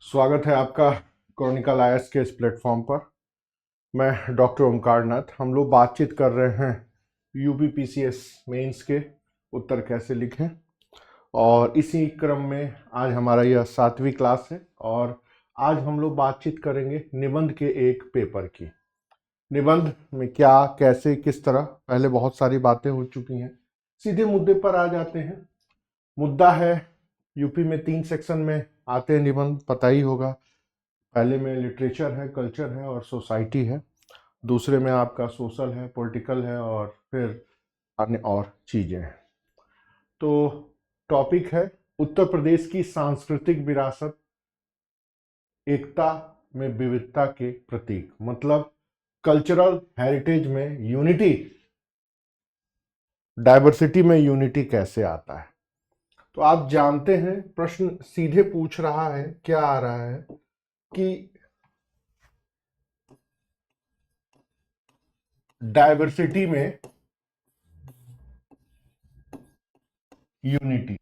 स्वागत है आपका क्रॉनिकल आईएएस के इस प्लेटफॉर्म पर। मैं डॉक्टर ओमकार नाथ। हम लोग बातचीत कर रहे हैं यूपीपीसीएस मेंस के उत्तर कैसे लिखें, और इसी क्रम में आज हमारा यह 7वीं क्लास है और आज हम लोग बातचीत करेंगे निबंध के एक पेपर की। निबंध में क्या, कैसे, किस तरह, पहले बहुत सारी बातें हो चुकी हैं। सीधे मुद्दे पर आ जाते हैं। मुद्दा है, यूपी में 3 सेक्शन में आते हैं निबंध, पता ही होगा। पहले में लिटरेचर है, कल्चर है और सोसाइटी है। दूसरे में आपका सोशल है, पॉलिटिकल है और फिर अन्य और चीज़ें हैं। तो टॉपिक है उत्तर प्रदेश की सांस्कृतिक विरासत, एकता में विविधता के प्रतीक, मतलब कल्चरल हेरिटेज में यूनिटी, डाइवर्सिटी में यूनिटी कैसे आता है। तो आप जानते हैं, प्रश्न सीधे पूछ रहा है, क्या आ रहा है कि डाइवर्सिटी में यूनिटी,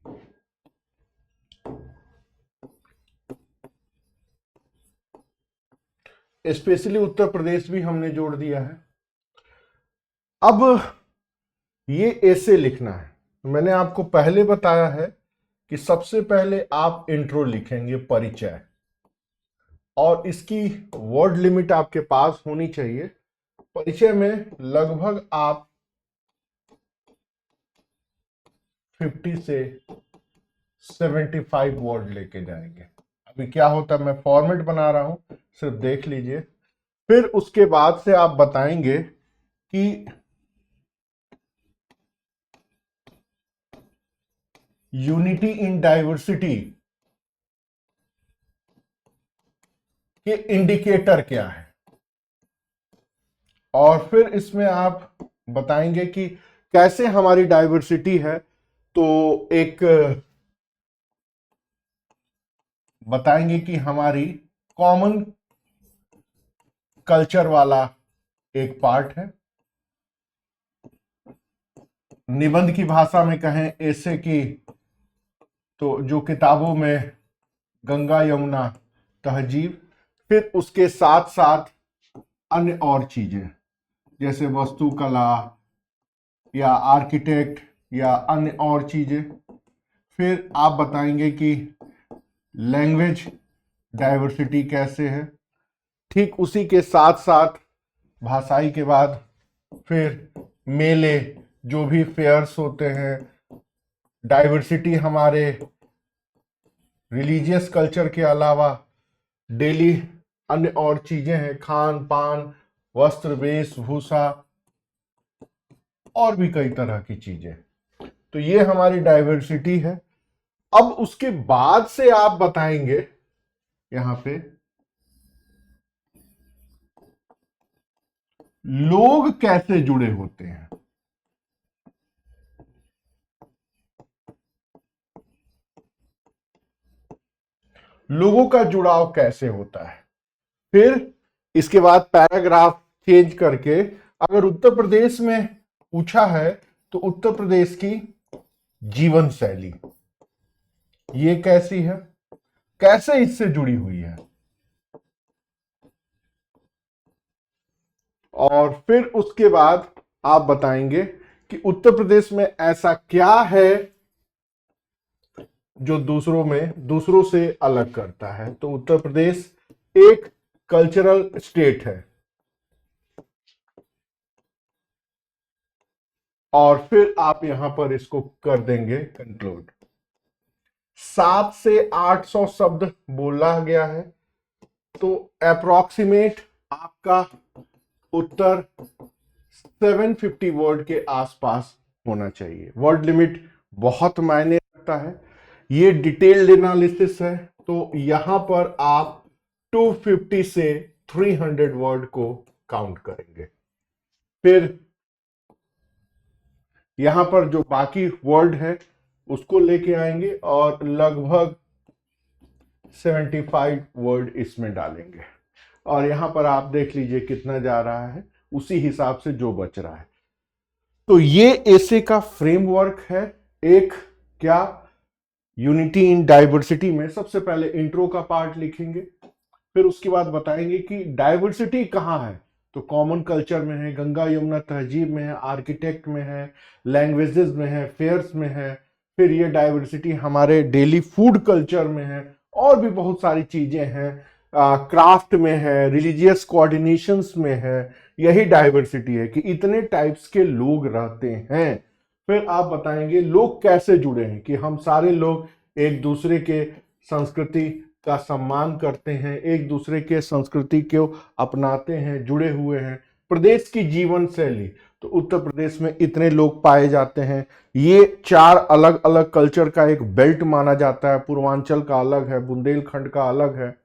स्पेशली उत्तर प्रदेश भी हमने जोड़ दिया है। अब ये ऐसे लिखना है। मैंने आपको पहले बताया है कि सबसे पहले आप इंट्रो लिखेंगे, परिचय, और इसकी वर्ड लिमिट आपके पास होनी चाहिए। परिचय में लगभग आप 50 से 75 वर्ड लेके जाएंगे। अभी क्या होता है, मैं फॉर्मेट बना रहा हूं, सिर्फ देख लीजिए। फिर उसके बाद से आप बताएंगे कि यूनिटी इन डाइवर्सिटी के इंडिकेटर क्या है, और फिर इसमें आप बताएंगे कि कैसे हमारी डाइवर्सिटी है। तो एक बताएंगे कि हमारी कॉमन कल्चर वाला एक पार्ट है। निबंध की भाषा में कहें ऐसे कि, तो जो किताबों में गंगा यमुना तहजीब, फिर उसके साथ साथ अन्य और चीजें जैसे वास्तुकला या आर्किटेक्ट या अन्य और चीजें। फिर आप बताएंगे कि लैंग्वेज डाइवर्सिटी कैसे है। ठीक उसी के साथ साथ भाषाई के बाद फिर मेले, जो भी फेयर्स होते हैं, डाइवर्सिटी हमारे रिलीजियस कल्चर के अलावा डेली अन्य और चीजें हैं, खान पान, वस्त्र, वेशभूषा और भी कई तरह की चीजें। तो ये हमारी डाइवर्सिटी है। अब उसके बाद से आप बताएंगे यहां पे लोग कैसे जुड़े होते हैं, लोगों का जुड़ाव कैसे होता है। फिर इसके बाद पैराग्राफ चेंज करके, अगर उत्तर प्रदेश में पूछा है तो उत्तर प्रदेश की जीवन शैली ये कैसी है, कैसे इससे जुड़ी हुई है, और फिर उसके बाद आप बताएंगे कि उत्तर प्रदेश में ऐसा क्या है जो दूसरों से अलग करता है। तो उत्तर प्रदेश एक कल्चरल स्टेट है। और फिर आप यहां पर इसको कर देंगे कंक्लूड। 700 से 800 शब्द बोला गया है, तो अप्रोक्सीमेट आपका उत्तर 750 वर्ड के आसपास होना चाहिए। वर्ड लिमिट बहुत मायने रखता है। ये डिटेल्ड एनालिसिस है, तो यहां पर आप 250 से 300 वर्ड को काउंट करेंगे। फिर यहां पर जो बाकी वर्ड है उसको लेके आएंगे और लगभग 75 वर्ड इसमें डालेंगे, और यहां पर आप देख लीजिए कितना जा रहा है, उसी हिसाब से जो बच रहा है। तो ये ऐसे का फ्रेमवर्क है। एक क्या, यूनिटी इन डाइवर्सिटी में सबसे पहले इंट्रो का पार्ट लिखेंगे, फिर उसके बाद बताएंगे कि डाइवर्सिटी कहाँ है। तो कॉमन कल्चर में है, गंगा यमुना तहजीब में है, आर्किटेक्ट में है, लैंग्वेजेस में है, फेयर्स में है। फिर ये डाइवर्सिटी हमारे डेली फूड कल्चर में है, और भी बहुत सारी चीजें हैं, क्राफ्ट में है, रिलीजियस कोऑर्डिनेशंस में है। यही डाइवर्सिटी है कि इतने टाइप्स के लोग रहते हैं। फिर आप बताएंगे लोग कैसे जुड़े हैं, कि हम सारे लोग एक दूसरे के संस्कृति का सम्मान करते हैं, एक दूसरे के संस्कृति को अपनाते हैं, जुड़े हुए हैं। प्रदेश की जीवन शैली, तो उत्तर प्रदेश में इतने लोग पाए जाते हैं। ये 4 अलग अलग कल्चर का एक बेल्ट माना जाता है। पूर्वांचल का अलग है, बुंदेलखंड का अलग है,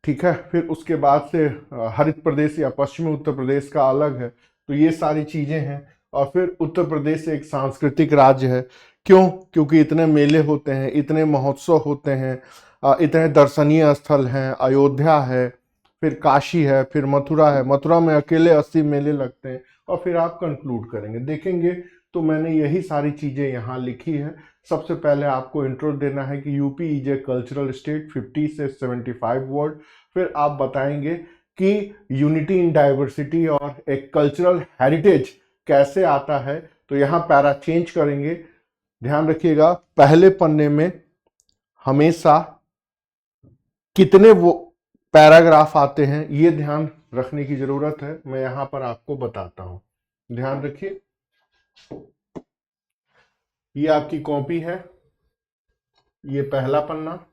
ठीक है। फिर उसके बाद से हरित प्रदेश या पश्चिमी उत्तर प्रदेश का अलग है। तो ये सारी चीजें हैं। और फिर उत्तर प्रदेश एक सांस्कृतिक राज्य है। क्यों? क्योंकि इतने मेले होते हैं, इतने महोत्सव होते हैं, इतने दर्शनीय स्थल हैं। अयोध्या है, फिर काशी है, फिर मथुरा है। मथुरा में अकेले 80 मेले लगते हैं। और फिर आप कंक्लूड करेंगे, देखेंगे। तो मैंने यही सारी चीजें यहाँ लिखी है। सबसे पहले आपको इंट्रो देना है कि UP is a cultural state, 50 से 75 वर्ड। फिर आप बताएंगे कि यूनिटी इन डाइवर्सिटी और एक कल्चरल हेरिटेज कैसे आता है। तो यहाँ पैरा चेंज करेंगे। ध्यान रखिएगा, पहले पन्ने में हमेशा कितने वो पैराग्राफ आते हैं, ये ध्यान रखने की जरूरत है। मैं यहां पर आपको बताता हूं, ध्यान रखिए। ये आपकी कॉपी है, ये पहला पन्ना,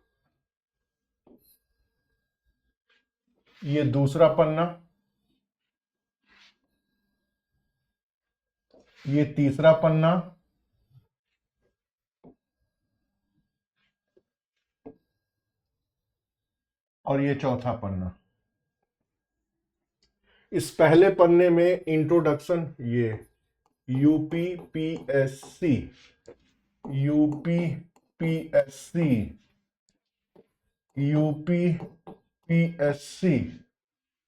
ये दूसरा पन्ना, ये तीसरा पन्ना, और ये चौथा पन्ना। इस पहले पन्ने में इंट्रोडक्शन, ये यूपीपीएससी, यूपीपीएससी, यूपीपीएससी,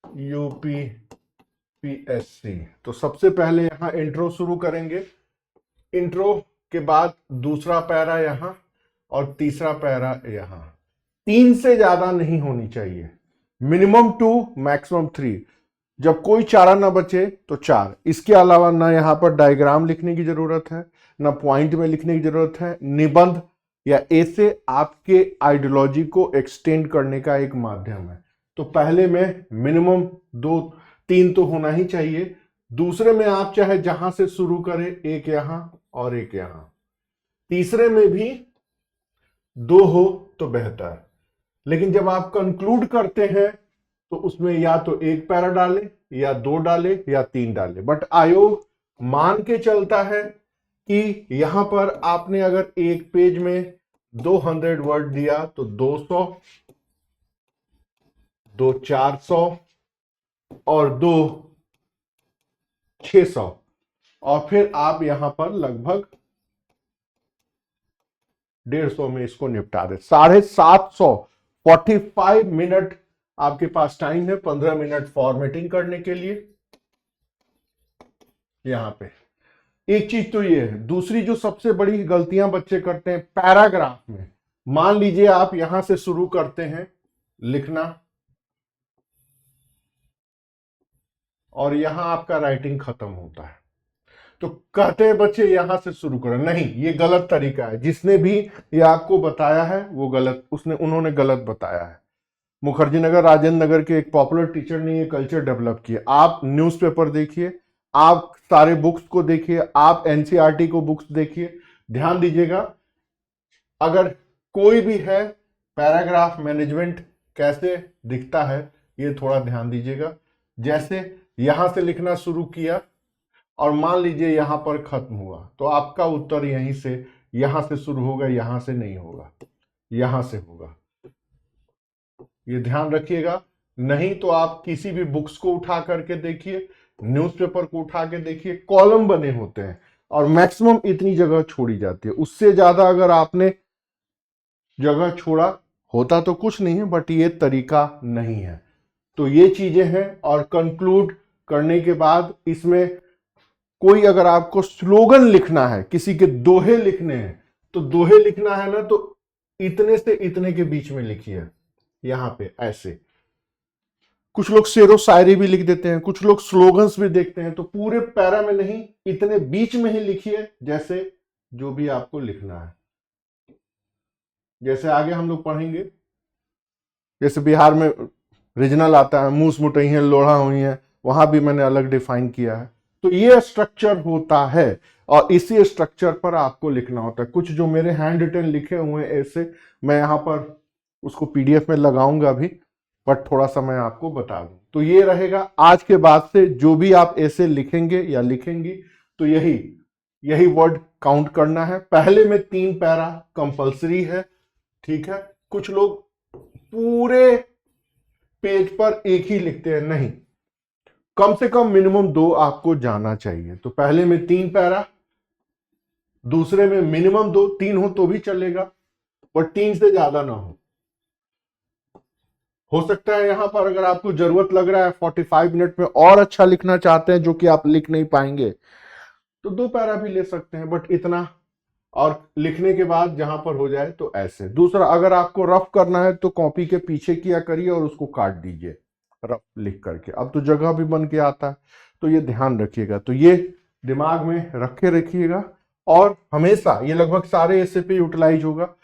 यूपीपीएससी। तो सबसे पहले यहां इंट्रो शुरू करेंगे। इंट्रो के बाद दूसरा पैरा यहां और तीसरा पैरा यहां। 3 से ज्यादा नहीं होनी चाहिए, मिनिमम 2, मैक्सिमम 3। जब कोई चारा ना बचे तो 4। इसके अलावा ना यहां पर डायग्राम लिखने की जरूरत है, ना पॉइंट में लिखने की जरूरत है। निबंध या ऐसे आपके आइडियोलॉजी को एक्सटेंड करने का एक माध्यम है। तो पहले में मिनिमम 2, 3 तो होना ही चाहिए। दूसरे में आप चाहे जहां से शुरू करें, एक यहां और एक यहां। तीसरे में भी 2 हो तो बेहतर। लेकिन जब आप कंक्लूड करते हैं तो उसमें या तो 1 पैरा डाले, या 2 डाले, या 3 डाले। बट आयोग मान के चलता है कि यहां पर आपने अगर एक पेज में 200 वर्ड दिया तो 200, 2 400 और 2 600। और फिर आप यहां पर लगभग 150 में इसको निपटा दे। 750, 45 मिनट आपके पास टाइम है। 15 मिनट फॉर्मेटिंग करने के लिए। यहां पे एक चीज तो ये है। दूसरी जो सबसे बड़ी गलतियां बच्चे करते हैं पैराग्राफ में, मान लीजिए आप यहां से शुरू करते हैं लिखना और यहां आपका राइटिंग खत्म होता है, तो कहते हैं बच्चे यहां से शुरू करें। नहीं, ये गलत तरीका है। जिसने भी ये आपको बताया है वो गलत, उन्होंने गलत बताया है। मुखर्जी नगर, राजेंद्र नगर के एक पॉपुलर टीचर ने ये कल्चर डेवलप किया। आप न्यूज़पेपर देखिए, आप सारे बुक्स को देखिए, आप एनसीईआरटी को बुक्स देखिए। ध्यान दीजिएगा, अगर कोई भी है, पैराग्राफ मैनेजमेंट कैसे दिखता है ये थोड़ा ध्यान दीजिएगा। जैसे यहां से लिखना शुरू किया और मान लीजिए यहां पर खत्म हुआ, तो आपका उत्तर यहीं से, यहां से शुरू होगा, यहां से नहीं होगा, यहां से होगा। ये ध्यान रखिएगा। नहीं तो आप किसी भी बुक्स को उठा करके देखिए, न्यूज़पेपर को उठा के देखिए, कॉलम बने होते हैं और मैक्सिमम इतनी जगह छोड़ी जाती है। उससे ज्यादा अगर आपने जगह छोड़ा होता तो कुछ नहीं है, बट ये तरीका नहीं है। तो ये चीजें हैं। और कंक्लूड करने के बाद इसमें कोई अगर आपको स्लोगन लिखना है, किसी के दोहे लिखने हैं, तो दोहे लिखना है ना, तो इतने से इतने के बीच में लिखिए, यहां पे ऐसे। कुछ लोग शेरो शायरी भी लिख देते हैं, कुछ लोग स्लोगन्स भी देखते हैं, तो पूरे पैरा में नहीं, इतने बीच में ही लिखिए, जैसे जो भी आपको लिखना है। जैसे आगे हम लोग पढ़ेंगे, जैसे बिहार में रीजनल आता है, मूस मुटई है, लोढ़ा हुई है, वहां भी मैंने अलग डिफाइन किया है। तो ये स्ट्रक्चर होता है और इसी स्ट्रक्चर पर आपको लिखना होता है। कुछ जो मेरे हैंड रिटन लिखे हुए हैं ऐसे, मैं यहाँ पर उसको पीडीएफ में लगाऊंगा भी, बट थोड़ा सा मैं आपको बता दूं। तो ये रहेगा, आज के बाद से जो भी आप ऐसे लिखेंगे या लिखेंगी, तो यही वर्ड काउंट करना है। पहले में 3 पैरा कंपलसरी है, ठीक है। कुछ लोग पूरे पेज पर एक ही लिखते हैं, नहीं, कम से कम मिनिमम 2 आपको जाना चाहिए। तो पहले में 3 पैरा, दूसरे में मिनिमम 2, 3 हो तो भी चलेगा, पर 3 से ज्यादा ना हो सकता है यहां पर अगर आपको जरूरत लग रहा है 45 मिनट में और अच्छा लिखना चाहते हैं जो कि आप लिख नहीं पाएंगे, तो 2 पैरा भी ले सकते हैं, बट इतना, और लिखने के बाद जहां पर हो जाए तो ऐसे। दूसरा, अगर आपको रफ करना है तो कॉपी के पीछे किया करिए और उसको काट दीजिए रफ लिख करके। अब तो जगह भी बन के आता है, तो ये ध्यान रखिएगा। तो ये दिमाग में रखे रखिएगा, और हमेशा ये लगभग सारे ऐसे पे यूटिलाइज होगा।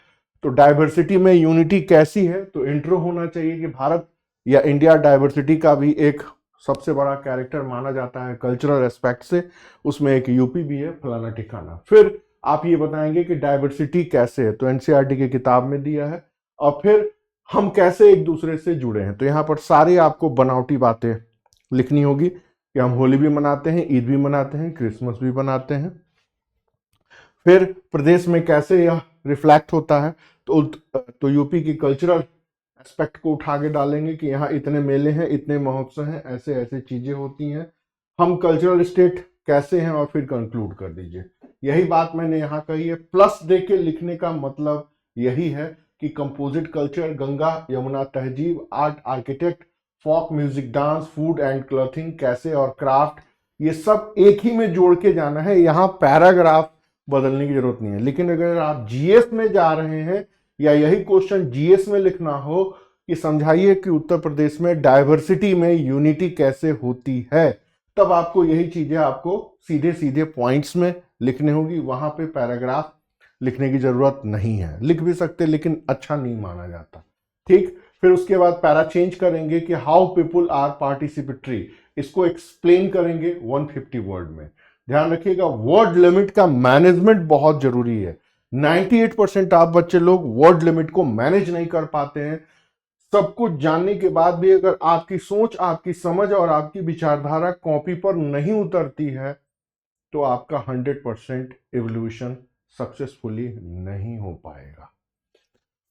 तो डाइवर्सिटी में यूनिटी कैसी है, तो इंट्रो होना चाहिए कि भारत या इंडिया डाइवर्सिटी का भी एक सबसे बड़ा कैरेक्टर माना जाता है कल्चरल एस्पेक्ट से, उसमें एक यूपी भी है, फलाना ठिकाना। फिर आप ये बताएंगे कि डाइवर्सिटी कैसे है, तो एनसीईआरटी की किताब में दिया है। और फिर हम कैसे एक दूसरे से जुड़े हैं, तो यहां पर सारी आपको बनावटी बातें लिखनी होगी कि हम होली भी मनाते हैं, ईद भी मनाते हैं, क्रिसमस भी मनाते हैं। फिर प्रदेश में कैसे यह रिफ्लेक्ट होता है, तो यूपी की कल्चरल एस्पेक्ट को उठा के डालेंगे कि यहाँ इतने मेले हैं, इतने महोत्सव हैं, ऐसे ऐसे चीजें होती हैं, हम कल्चरल स्टेट कैसे हैं, और फिर कंक्लूड कर दीजिए। यही बात मैंने यहाँ कही है। प्लस दे के लिखने का मतलब यही है कि कंपोजिट कल्चर, गंगा यमुना तहजीब, art, architect, folk music, dance, food and clothing, कैसे और क्राफ्ट, ये सब एक ही में जोड़ के जाना है। यहाँ पैराग्राफ बदलने की जरूरत नहीं है। लेकिन अगर आप जीएस में जा रहे हैं या यही क्वेश्चन जीएस में लिखना हो कि समझाइए कि उत्तर प्रदेश में डाइवर्सिटी में यूनिटी कैसे होती है, तब आपको यही चीजें आपको सीधे सीधे पॉइंट्स में लिखने होगी। वहां पे पैराग्राफ लिखने की जरूरत नहीं है, लिख भी सकते लेकिन अच्छा नहीं माना जाता, ठीक। फिर उसके बाद पैरा चेंज करेंगे कि हाउ पीपुल आर पार्टिसिपेटरी, इसको एक्सप्लेन करेंगे 150 वर्ड में। ध्यान रखिएगा, वर्ड लिमिट का मैनेजमेंट बहुत जरूरी है। 98% आप बच्चे लोग वर्ड लिमिट को मैनेज नहीं कर पाते हैं। सब कुछ जानने के बाद भी अगर आपकी सोच, आपकी समझ और आपकी विचारधारा कॉपी पर नहीं उतरती है, तो आपका 100% एवोल्यूशन सक्सेसफुली नहीं हो पाएगा।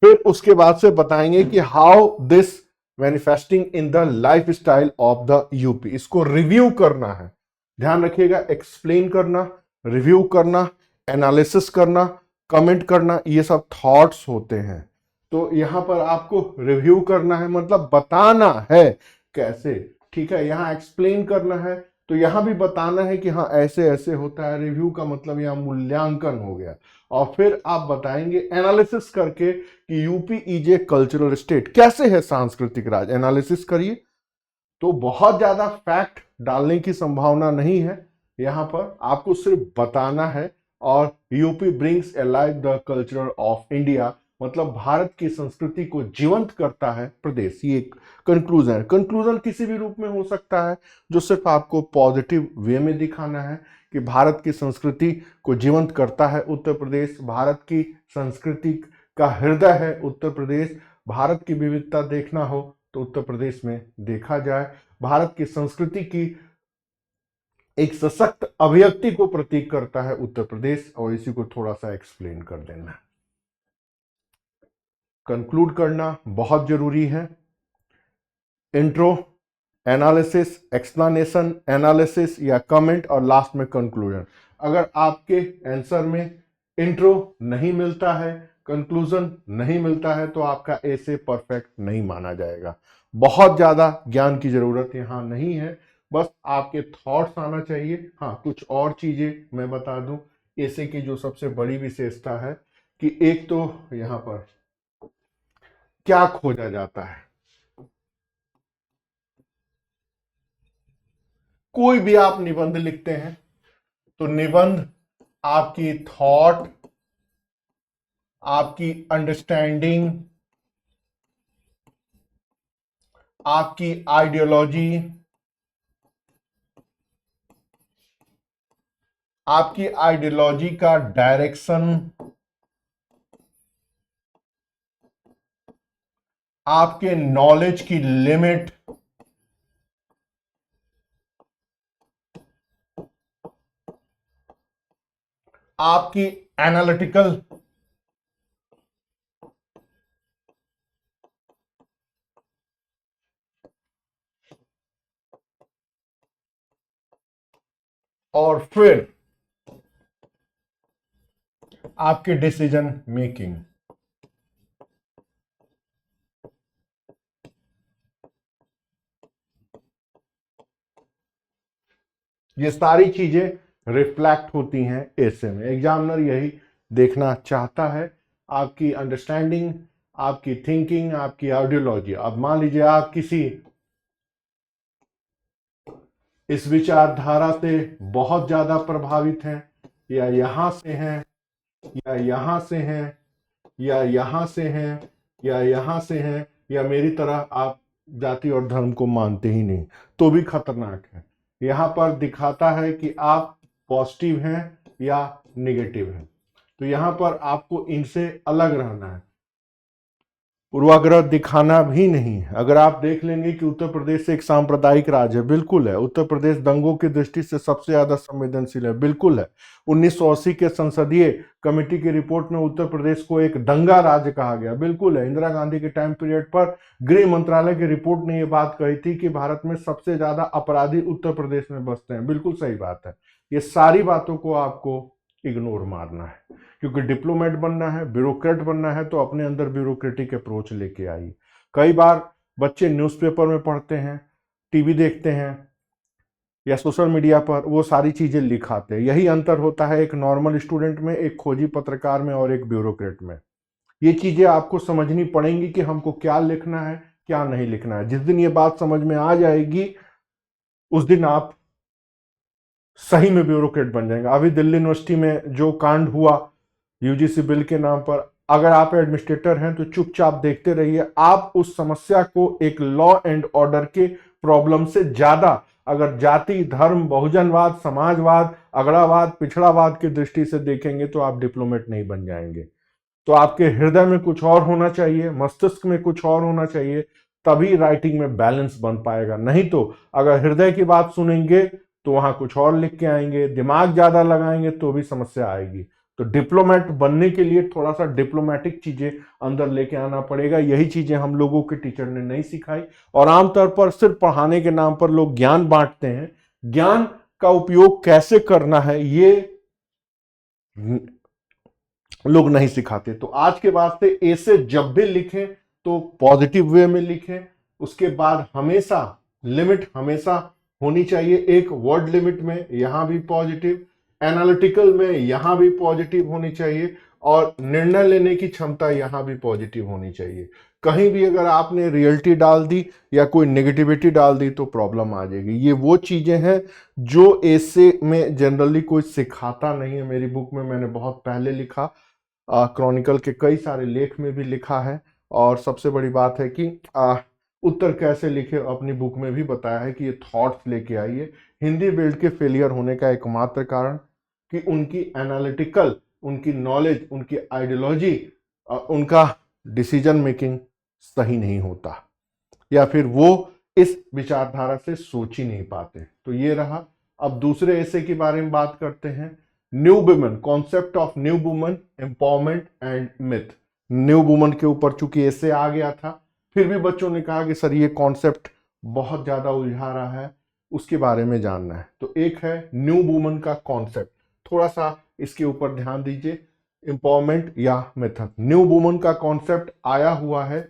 फिर उसके बाद से बताएंगे कि how this manifesting in the life style of the UP, इसको रिव्यू करना है। ध्यान रखिएगा, एक्सप्लेन करना, रिव्यू करना, एनालिसिस करना, कमेंट करना, ये सब थॉट्स होते हैं। तो यहां पर आपको रिव्यू करना है, मतलब बताना है कैसे, ठीक है। यहां एक्सप्लेन करना है, तो यहां भी बताना है कि हाँ ऐसे ऐसे होता है। रिव्यू का मतलब यहां मूल्यांकन हो गया। और फिर आप बताएंगे एनालिसिस करके कि UP is a cultural state, कैसे है सांस्कृतिक राज्य, एनालिसिस करिए। तो बहुत ज्यादा फैक्ट डालने की संभावना नहीं है, यहां पर आपको सिर्फ बताना है। और UP brings alive the culture of India, मतलब भारत की संस्कृति को जीवंत करता है प्रदेश। ये एक कंक्लूजन है। कंक्लूजन किसी भी रूप में हो सकता है, जो सिर्फ आपको पॉजिटिव वे में दिखाना है कि भारत की संस्कृति को जीवंत करता है उत्तर प्रदेश, भारत की संस्कृति का हृदय है उत्तर प्रदेश। भारत की विविधता देखना हो तो उत्तर प्रदेश में देखा जाए। भारत की संस्कृति की एक सशक्त अभिव्यक्ति को प्रतीक करता है उत्तर प्रदेश, और इसी को थोड़ा सा एक्सप्लेन कर देना, कंक्लूड करना बहुत जरूरी है। इंट्रो, एनालिसिस, एक्सप्लेनेशन, एनालिसिस या कमेंट, और लास्ट में कंक्लूजन। अगर आपके आंसर में इंट्रो नहीं मिलता है, कंक्लूजन नहीं मिलता है, तो आपका ऐसे परफेक्ट नहीं माना जाएगा। बहुत ज्यादा ज्ञान की जरूरत यहां नहीं है, बस आपके थॉट्स आना चाहिए। हाँ, कुछ और चीजें मैं बता दूं, ऐसे की जो सबसे बड़ी विशेषता है कि एक तो यहां पर क्या खोजा जाता है। कोई भी आप निबंध लिखते हैं तो निबंध आपकी थॉट, आपकी अंडरस्टैंडिंग, आपकी आइडियोलॉजी, आपकी आइडियोलॉजी का डायरेक्शन, आपके नॉलेज की लिमिट, आपकी एनालिटिकल और फिर आपके डिसीजन मेकिंग। ये सारी चीजें रिफ्लेक्ट होती हैं ऐसे में। एग्जामिनर यही देखना चाहता है, आपकी अंडरस्टैंडिंग, आपकी थिंकिंग, आपकी आइडियोलॉजी। अब मान लीजिए आप किसी इस विचारधारा से बहुत ज्यादा प्रभावित हैं, या यहां से हैं, या यहां से हैं, या यहां से हैं, या यहां से हैं, या मेरी तरह आप जाति और धर्म को मानते ही नहीं, तो भी खतरनाक है। यहां पर दिखाता है कि आप पॉजिटिव हैं या निगेटिव हैं। तो यहां पर आपको इनसे अलग रहना है, पूर्वाग्रह दिखाना भी नहीं है। अगर आप देख लेंगे कि उत्तर प्रदेश एक सांप्रदायिक राज्य है, बिल्कुल है। उत्तर प्रदेश दंगों की दृष्टि से सबसे ज्यादा संवेदनशील है, बिल्कुल है। 1980 के संसदीय कमेटी की रिपोर्ट में उत्तर प्रदेश को एक दंगा राज्य कहा गया, बिल्कुल है। इंदिरा गांधी के टाइम पीरियड पर गृह मंत्रालय की रिपोर्ट ने यह बात कही थी कि भारत में सबसे ज्यादा अपराधी उत्तर प्रदेश में बसते हैं, बिल्कुल सही बात है। ये सारी बातों को आपको इग्नोर मारना है, क्योंकि डिप्लोमेट बनना है, ब्यूरोक्रेट बनना है, तो अपने अंदर ब्यूरोक्रेटिक अप्रोच लेके आइए। कई बार बच्चे न्यूज़पेपर में पढ़ते हैं, टीवी देखते हैं या सोशल मीडिया पर वो सारी चीजें लिखाते हैं। यही अंतर होता है एक नॉर्मल स्टूडेंट में, एक खोजी पत्रकार में और एक ब्यूरोक्रेट में। ये चीजें आपको समझनी पड़ेंगी कि हमको क्या लिखना है, क्या नहीं लिखना है। जिस दिन ये बात समझ में आ जाएगी उस दिन आप सही में ब्यूरोक्रेट बन जाएंगे। अभी दिल्ली यूनिवर्सिटी में जो कांड हुआ यूजीसी बिल के नाम पर, अगर आप एडमिनिस्ट्रेटर हैं तो चुपचाप देखते रहिए। आप उस समस्या को एक लॉ एंड ऑर्डर के प्रॉब्लम से ज्यादा अगर जाति, धर्म, बहुजनवाद, समाजवाद, अगड़ावाद, पिछड़ावाद की दृष्टि से देखेंगे तो आप डिप्लोमेट नहीं बन जाएंगे। तो आपके हृदय में कुछ और होना चाहिए, मस्तिष्क में कुछ और होना चाहिए, तभी राइटिंग में बैलेंस बन पाएगा। नहीं तो अगर हृदय की बात सुनेंगे तो वहां कुछ और लिख के आएंगे, दिमाग ज्यादा लगाएंगे तो भी समस्या आएगी। तो डिप्लोमेट बनने के लिए थोड़ा सा डिप्लोमेटिक चीजें अंदर लेके आना पड़ेगा। यही चीजें हम लोगों के टीचर ने नहीं सिखाई, और आमतौर पर सिर्फ पढ़ाने के नाम पर लोग ज्ञान बांटते हैं। ज्ञान का उपयोग कैसे करना है ये लोग नहीं सिखाते। तो आज के बाद से ऐसे जब भी लिखें तो पॉजिटिव वे में लिखें। उसके बाद हमेशा लिमिट हमेशा होनी चाहिए, एक वर्ड लिमिट में, यहां भी पॉजिटिव, एनालिटिकल में यहां भी पॉजिटिव होनी चाहिए, और निर्णय लेने की क्षमता यहां भी पॉजिटिव होनी चाहिए। कहीं भी अगर आपने रियलिटी डाल दी या कोई नेगेटिविटी डाल दी तो प्रॉब्लम आ जाएगी। ये वो चीजें हैं जो ऐसे में जनरली कोई सिखाता नहीं है। मेरी बुक में मैंने बहुत पहले लिखा, क्रॉनिकल के कई सारे लेख में भी लिखा है। और सबसे बड़ी बात है कि उत्तर कैसे लिखे अपनी बुक में भी बताया है कि ये थॉट्स लेके आइए। हिंदी बिल्ड के फेलियर होने का एकमात्र कारण कि उनकी एनालिटिकल, उनकी नॉलेज, उनकी आइडियोलॉजी, उनका डिसीजन मेकिंग सही नहीं होता, या फिर वो इस विचारधारा से सोच ही नहीं पाते। तो ये रहा। अब दूसरे ऐसे के बारे में बात करते हैं। New women, concept of new women, empowerment and myth. New women के ऊपर चूंकि ऐसे आ गया था, फिर भी बच्चों ने कहा कि सर ये कॉन्सेप्ट बहुत ज्यादा उलझा रहा है, उसके बारे में जानना है। तो एक है न्यू वुमेन का कॉन्सेप्ट, थोड़ा सा इसके ऊपर ध्यान दीजिए। एम्पावरमेंट या मेथड, न्यू वुमेन का कॉन्सेप्ट आया हुआ है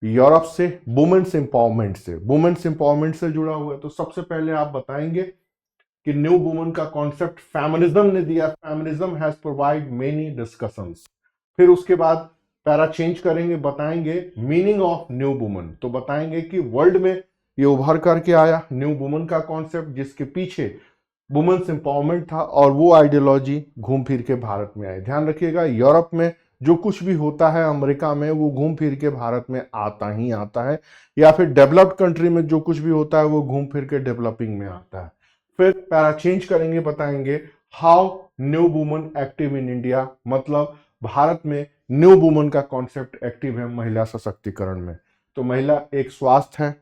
यूरोप से, वुमेन्स एम्पावरमेंट से, वुमेन्स एम्पावरमेंट से जुड़ा हुआ है। तो सबसे पहले आप बताएंगे कि न्यू वुमेन का कॉन्सेप्ट फेमिनिज्म ने दिया। Feminism has provide many discussions. फिर उसके बाद पैरा चेंज करेंगे, बताएंगे मीनिंग ऑफ न्यू वुमन। तो बताएंगे कि वर्ल्ड में ये उभर करके आया न्यू वुमन का कॉन्सेप्ट, जिसके पीछे वुमेन्स एम्पावरमेंट था, और वो आइडियोलॉजी घूम फिर के भारत में आई। ध्यान रखिएगा, यूरोप में जो कुछ भी होता है, अमेरिका में, वो घूम फिर के भारत में आता ही आता है, या फिर डेवलप्ड कंट्री में जो कुछ भी होता है वो घूम फिर के डेवलपिंग में आता है। फिर पैरा चेंज करेंगे, बताएंगे how new woman active in India, मतलब भारत में न्यू वुमन का कॉन्सेप्ट एक्टिव है महिला सशक्तिकरण में। तो महिला एक स्वास्थ्य है,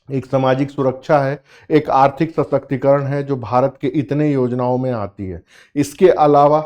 एक सामाजिक सुरक्षा है, एक आर्थिक सशक्तिकरण है जो भारत के इतने योजनाओं में आती है। इसके अलावा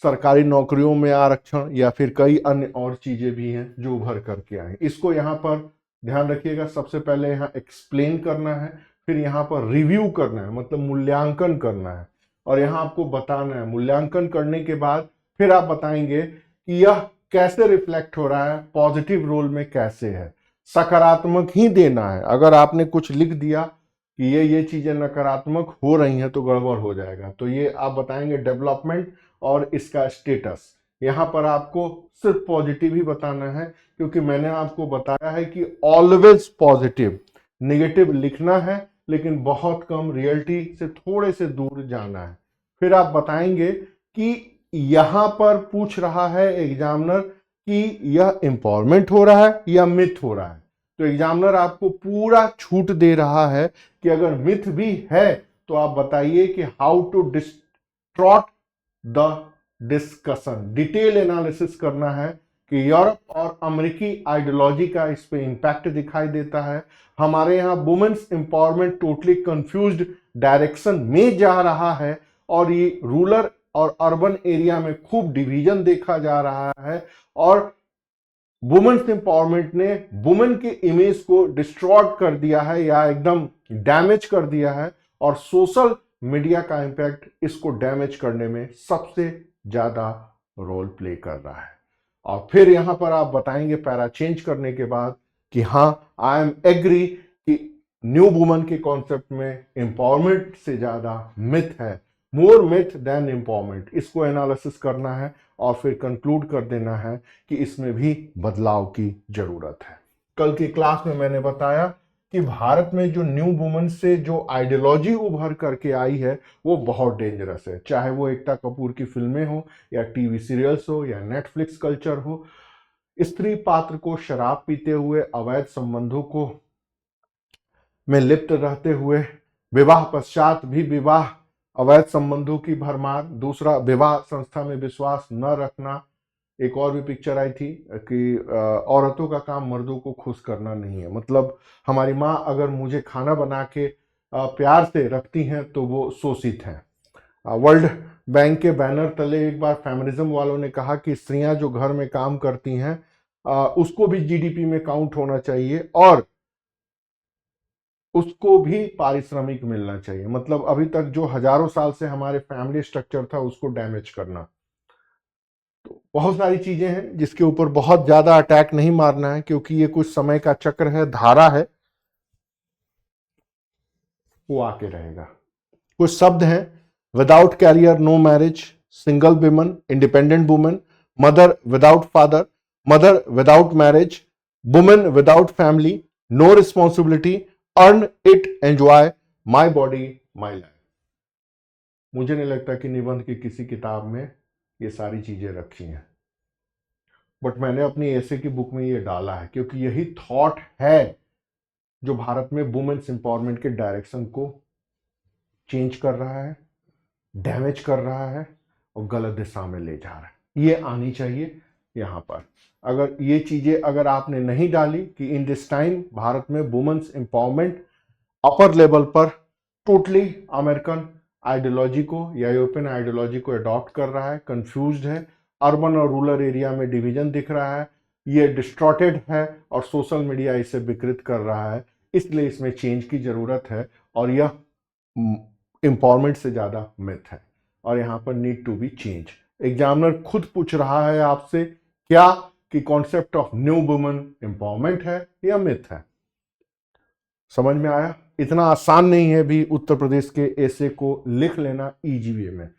सरकारी नौकरियों में आरक्षण या फिर कई अन्य और चीजें भी हैं जो उभर करके आए। इसको यहाँ पर ध्यान रखिएगा, सबसे पहले यहाँ एक्सप्लेन करना है, फिर यहाँ पर रिव्यू करना है, मतलब मूल्यांकन करना है, और यहाँ आपको बताना है। मूल्यांकन करने के बाद फिर आप बताएंगे कि यह कैसे रिफ्लेक्ट हो रहा है, पॉजिटिव रोल में कैसे है। सकारात्मक ही देना है। अगर आपने कुछ लिख दिया कि ये चीजें नकारात्मक हो रही हैं तो गड़बड़ हो जाएगा। तो ये आप बताएंगे डेवलपमेंट और इसका स्टेटस। यहाँ पर आपको सिर्फ पॉजिटिव ही बताना है, क्योंकि मैंने आपको बताया है कि ऑलवेज पॉजिटिव, निगेटिव लिखना है लेकिन बहुत कम, रियलिटी से थोड़े से दूर जाना है। फिर आप बताएंगे कि यहां पर पूछ रहा है एग्जामिनर कि यह एम्पावरमेंट हो रहा है या मिथ हो रहा है। तो एग्जामिनर आपको पूरा छूट दे रहा है कि अगर मिथ भी है तो आप बताइए कि how to distort the discussion. Detail analysis करना है कि यूरोप और अमेरिकी आइडियोलॉजी का इस पे इंपैक्ट दिखाई देता है। हमारे यहाँ women's empowerment totally confused direction में जा रहा है, और ये रूरल और अर्बन एरिया में खूब डिवीजन देखा जा रहा है, और वुमेन्स एम्पावरमेंट ने वुमेन के इमेज को डिस्ट्रॉय कर दिया है या एकदम डैमेज कर दिया है, और सोशल मीडिया का इंपैक्ट इसको डैमेज करने में सबसे ज्यादा रोल प्ले कर रहा है। और फिर यहां पर आप बताएंगे पैरा चेंज करने के बाद कि हाँ, आई एम एग्री कि न्यू वुमन के कॉन्सेप्ट में एम्पावरमेंट से ज्यादा मिथ है, मोर मिथ देन एम्पावरमेंट। इसको एनालिसिस करना है और फिर कंक्लूड कर देना है कि इसमें भी बदलाव की जरूरत है। कल की क्लास में मैंने बताया कि भारत में जो न्यू वुमन से जो आइडियोलॉजी उभर करके आई है वो बहुत डेंजरस है। चाहे वो एकता कपूर की फिल्में हो, या टीवी सीरियल्स हो, या नेटफ्लिक्स कल्चर हो, स्त्री पात्र को शराब पीते हुए, अवैध संबंधों को में लिप्त रहते हुए, विवाह पश्चात भी विवाह अवैध संबंधों की भरमार, दूसरा विवाह संस्था में विश्वास न रखना। एक और भी पिक्चर आई थी कि औरतों का काम मर्दों को खुश करना नहीं है, मतलब हमारी माँ अगर मुझे खाना बना के प्यार से रखती हैं तो वो शोषित हैं। वर्ल्ड बैंक के बैनर तले एक बार फेमिनिज्म वालों ने कहा कि स्त्रियां जो घर में काम करती हैं उसको भी जीडीपी में काउंट होना चाहिए, और उसको भी पारिश्रमिक मिलना चाहिए। मतलब अभी तक जो हजारों साल से हमारे फैमिली स्ट्रक्चर था उसको डैमेज करना। तो बहुत सारी चीजें हैं जिसके ऊपर बहुत ज्यादा अटैक नहीं मारना है, क्योंकि ये कुछ समय का चक्र है, धारा है, वो आके रहेगा। कुछ शब्द हैं: without career no marriage, single women, independent women, mother without father, mother without marriage, women without family, no responsibility, earn it, enjoy, my body my life. मुझे नहीं लगता कि निबंध की किसी किताब में ये सारी चीजें रखी हैं, बट मैंने अपनी ऐसे की बुक में ये डाला है, क्योंकि यही थॉट है जो भारत में वुमेन्स एम्पावरमेंट के डायरेक्शन को चेंज कर रहा है, डैमेज कर रहा है, और गलत दिशा में ले जा रहा है। ये आनी चाहिए यहाँ पर। अगर ये चीजें अगर आपने नहीं डाली कि इन दिस टाइम भारत में वुमेन्स एम्पावरमेंट अपर लेवल पर टोटली अमेरिकन आइडियोलॉजी को या यूरोपियन आइडियोलॉजी को अडॉप्ट कर रहा है, कंफ्यूज्ड है, अर्बन और रूरल एरिया में डिवीजन दिख रहा है, ये डिस्टॉर्टेड है, और सोशल मीडिया इसे विकृत कर रहा है। इसलिए इसमें चेंज की जरूरत है, और यह एम्पावरमेंट से ज्यादा मिथ है, और यहाँ पर need to be change. Examiner खुद पूछ रहा है आपसे क्या कि concept of new woman empowerment है या मिथ है। समझ में आया? इतना आसान नहीं है भी उत्तर प्रदेश के ऐसे को लिख लेना इजी वे में।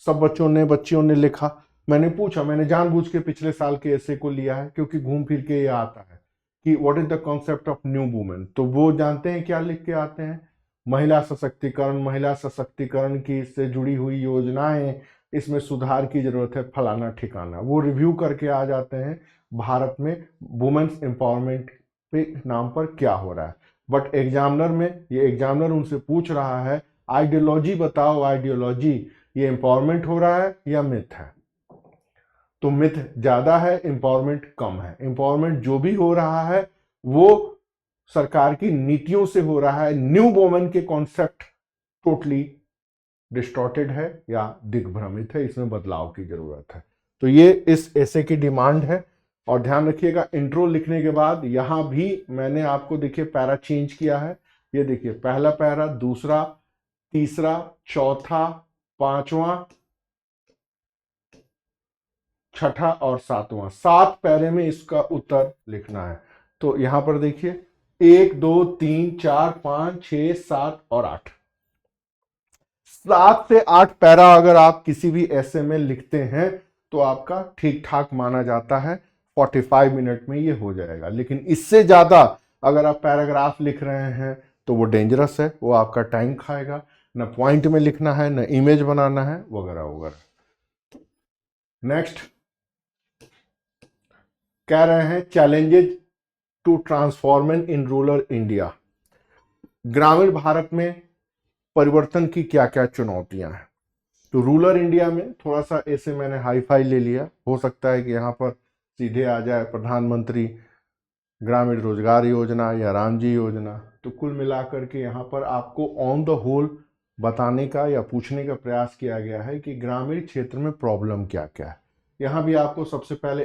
सब बच्चियों ने लिखा, मैंने पूछा, मैंने जानबूझ के पिछले साल के ऐसे को लिया है क्योंकि घूम फिर के ये आता है कि what is the concept of new women. तो वो जानते हैं क्या लिख के आते हैं, महिला सशक्तिकरण की से जुड़ी हुई योजनाएं, इसमें सुधार की जरूरत है, फलाना ठिकाना। वो रिव्यू करके आ जाते हैं भारत में वुमेन्स एम्पावरमेंट पे नाम पर क्या हो रहा है। बट एग्जामिनर में, ये एग्जामिनर उनसे पूछ रहा है आइडियोलॉजी बताओ, आइडियोलॉजी, ये एम्पावरमेंट हो रहा है या मिथ है। तो मिथ ज्यादा है, एम्पावरमेंट कम है। एम्पावरमेंट जो भी हो रहा है वो सरकार की नीतियों से हो रहा है। न्यू वुमेन के कॉन्सेप्ट टोटली डिस्टॉर्टेड है या दिग्भ्रमित है, इसमें बदलाव की जरूरत है। तो ये इस ऐसे की डिमांड है। और ध्यान रखिएगा, इंट्रो लिखने के बाद यहां भी मैंने आपको देखिए पैरा चेंज किया है। ये देखिए पहला पैरा, दूसरा, तीसरा, चौथा, पांचवा, छठा और सातवां, 7 पैरे में इसका उत्तर लिखना है। तो यहां पर देखिए 1 2 3 4 5 6 7 और 8, 7 से 8 पैरा अगर आप किसी भी ऐसे में लिखते हैं तो आपका ठीक ठाक माना जाता है, 45 मिनट में ये हो जाएगा। लेकिन इससे ज्यादा अगर आप पैराग्राफ लिख रहे हैं तो वो डेंजरस है, वो आपका टाइम खाएगा, न पॉइंट में लिखना है, न इमेज बनाना है, वगैरह वगैरह। नेक्स्ट कह रहे हैं challenges to transformation in rural India. ग्रामीण भारत में परिवर्तन की क्या क्या चुनौतियां हैं। तो रूरल इंडिया में थोड़ा सा ऐसे मैंने हाई फाई ले लिया, हो सकता है कि यहाँ पर सीधे आ जाए प्रधानमंत्री ग्रामीण रोजगार योजना या रामजी योजना। तो कुल मिलाकर के यहाँ पर आपको ऑन द होल बताने का या पूछने का प्रयास किया गया है कि ग्रामीण क्षेत्र में प्रॉब्लम क्या क्या है। यहाँ भी आपको सबसे पहले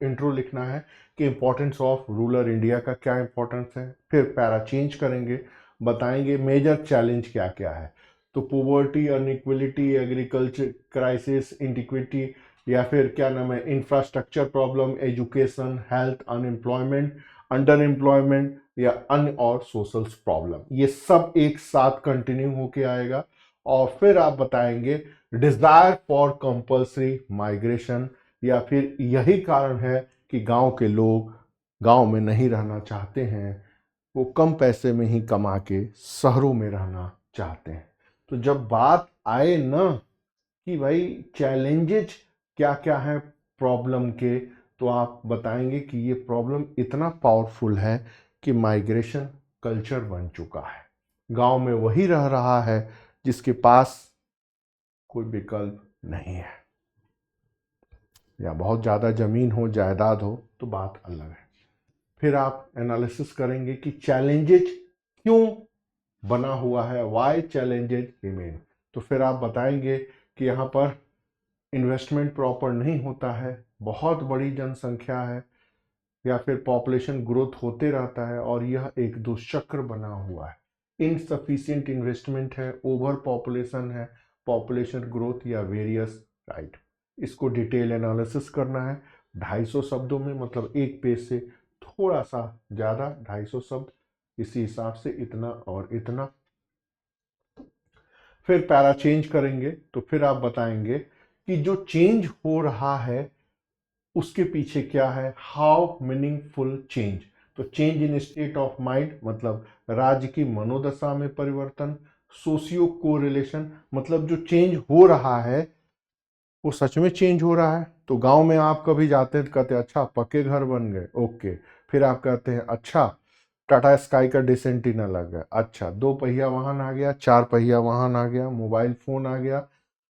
इंट्रो लिखना है कि इंपॉर्टेंस ऑफ रूरल इंडिया का क्या इंपॉर्टेंस है। फिर पैरा चेंज करेंगे, बताएंगे मेजर चैलेंज क्या क्या है। तो poverty, inequality, agriculture crisis, iniquity, या फिर क्या नाम है, infrastructure problem, education, health, unemployment, under employment या अन्य और सोशल प्रॉब्लम, ये सब एक साथ कंटिन्यू होके आएगा। और फिर आप बताएंगे डिजायर फॉर कंपल्सरी माइग्रेशन, या फिर यही कारण है कि गांव के लोग गांव में नहीं रहना चाहते हैं, वो कम पैसे में ही कमा के शहरों में रहना चाहते हैं। तो जब बात आए ना कि भाई चैलेंजेज क्या क्या है प्रॉब्लम के, तो आप बताएंगे कि ये प्रॉब्लम इतना पावरफुल है कि माइग्रेशन कल्चर बन चुका है। गांव में वही रह रहा है जिसके पास कोई विकल्प नहीं है, या बहुत ज़्यादा ज़मीन हो, जायदाद हो तो बात अलग है। फिर आप एनालिसिस करेंगे कि चैलेंजेज क्यों बना हुआ है, वाई चैलेंजेज रिमेन। तो फिर आप बताएंगे कि यहाँ पर इन्वेस्टमेंट प्रॉपर नहीं होता है, बहुत बड़ी जनसंख्या है, या फिर पॉपुलेशन ग्रोथ होते रहता है और यह एक दुष्चक्र बना हुआ है। इनसफिशिएंट इन्वेस्टमेंट है, ओवर पॉपुलेशन है, पॉपुलेशन ग्रोथ या वेरियस, राइट। इसको डिटेल एनालिसिस करना है 250 शब्दों में, मतलब एक पेज से थोड़ा सा ज़्यादा, 250 शब्द, इसी हिसाब से इतना और इतना। फिर पैरा चेंज करेंगे, तो फिर आप बताएंगे कि जो चेंज हो रहा है उसके पीछे क्या है, हाउ मीनिंगफुल चेंज। तो change in state of mind मतलब राज्य की मनोदशा में परिवर्तन। सोशियो कोरिलेशन मतलब जो चेंज हो रहा है वो सच में चेंज हो रहा है। तो गांव में आप कभी जाते हैं तो कहते हैं अच्छा पक्के घर बन गए, ओके। फिर आप कहते हैं अच्छा टाटा स्काई का डिसेंटिना लग गया, अच्छा 2 पहिया वाहन आ गया, 4 पहिया वाहन आ गया, मोबाइल फोन आ गया।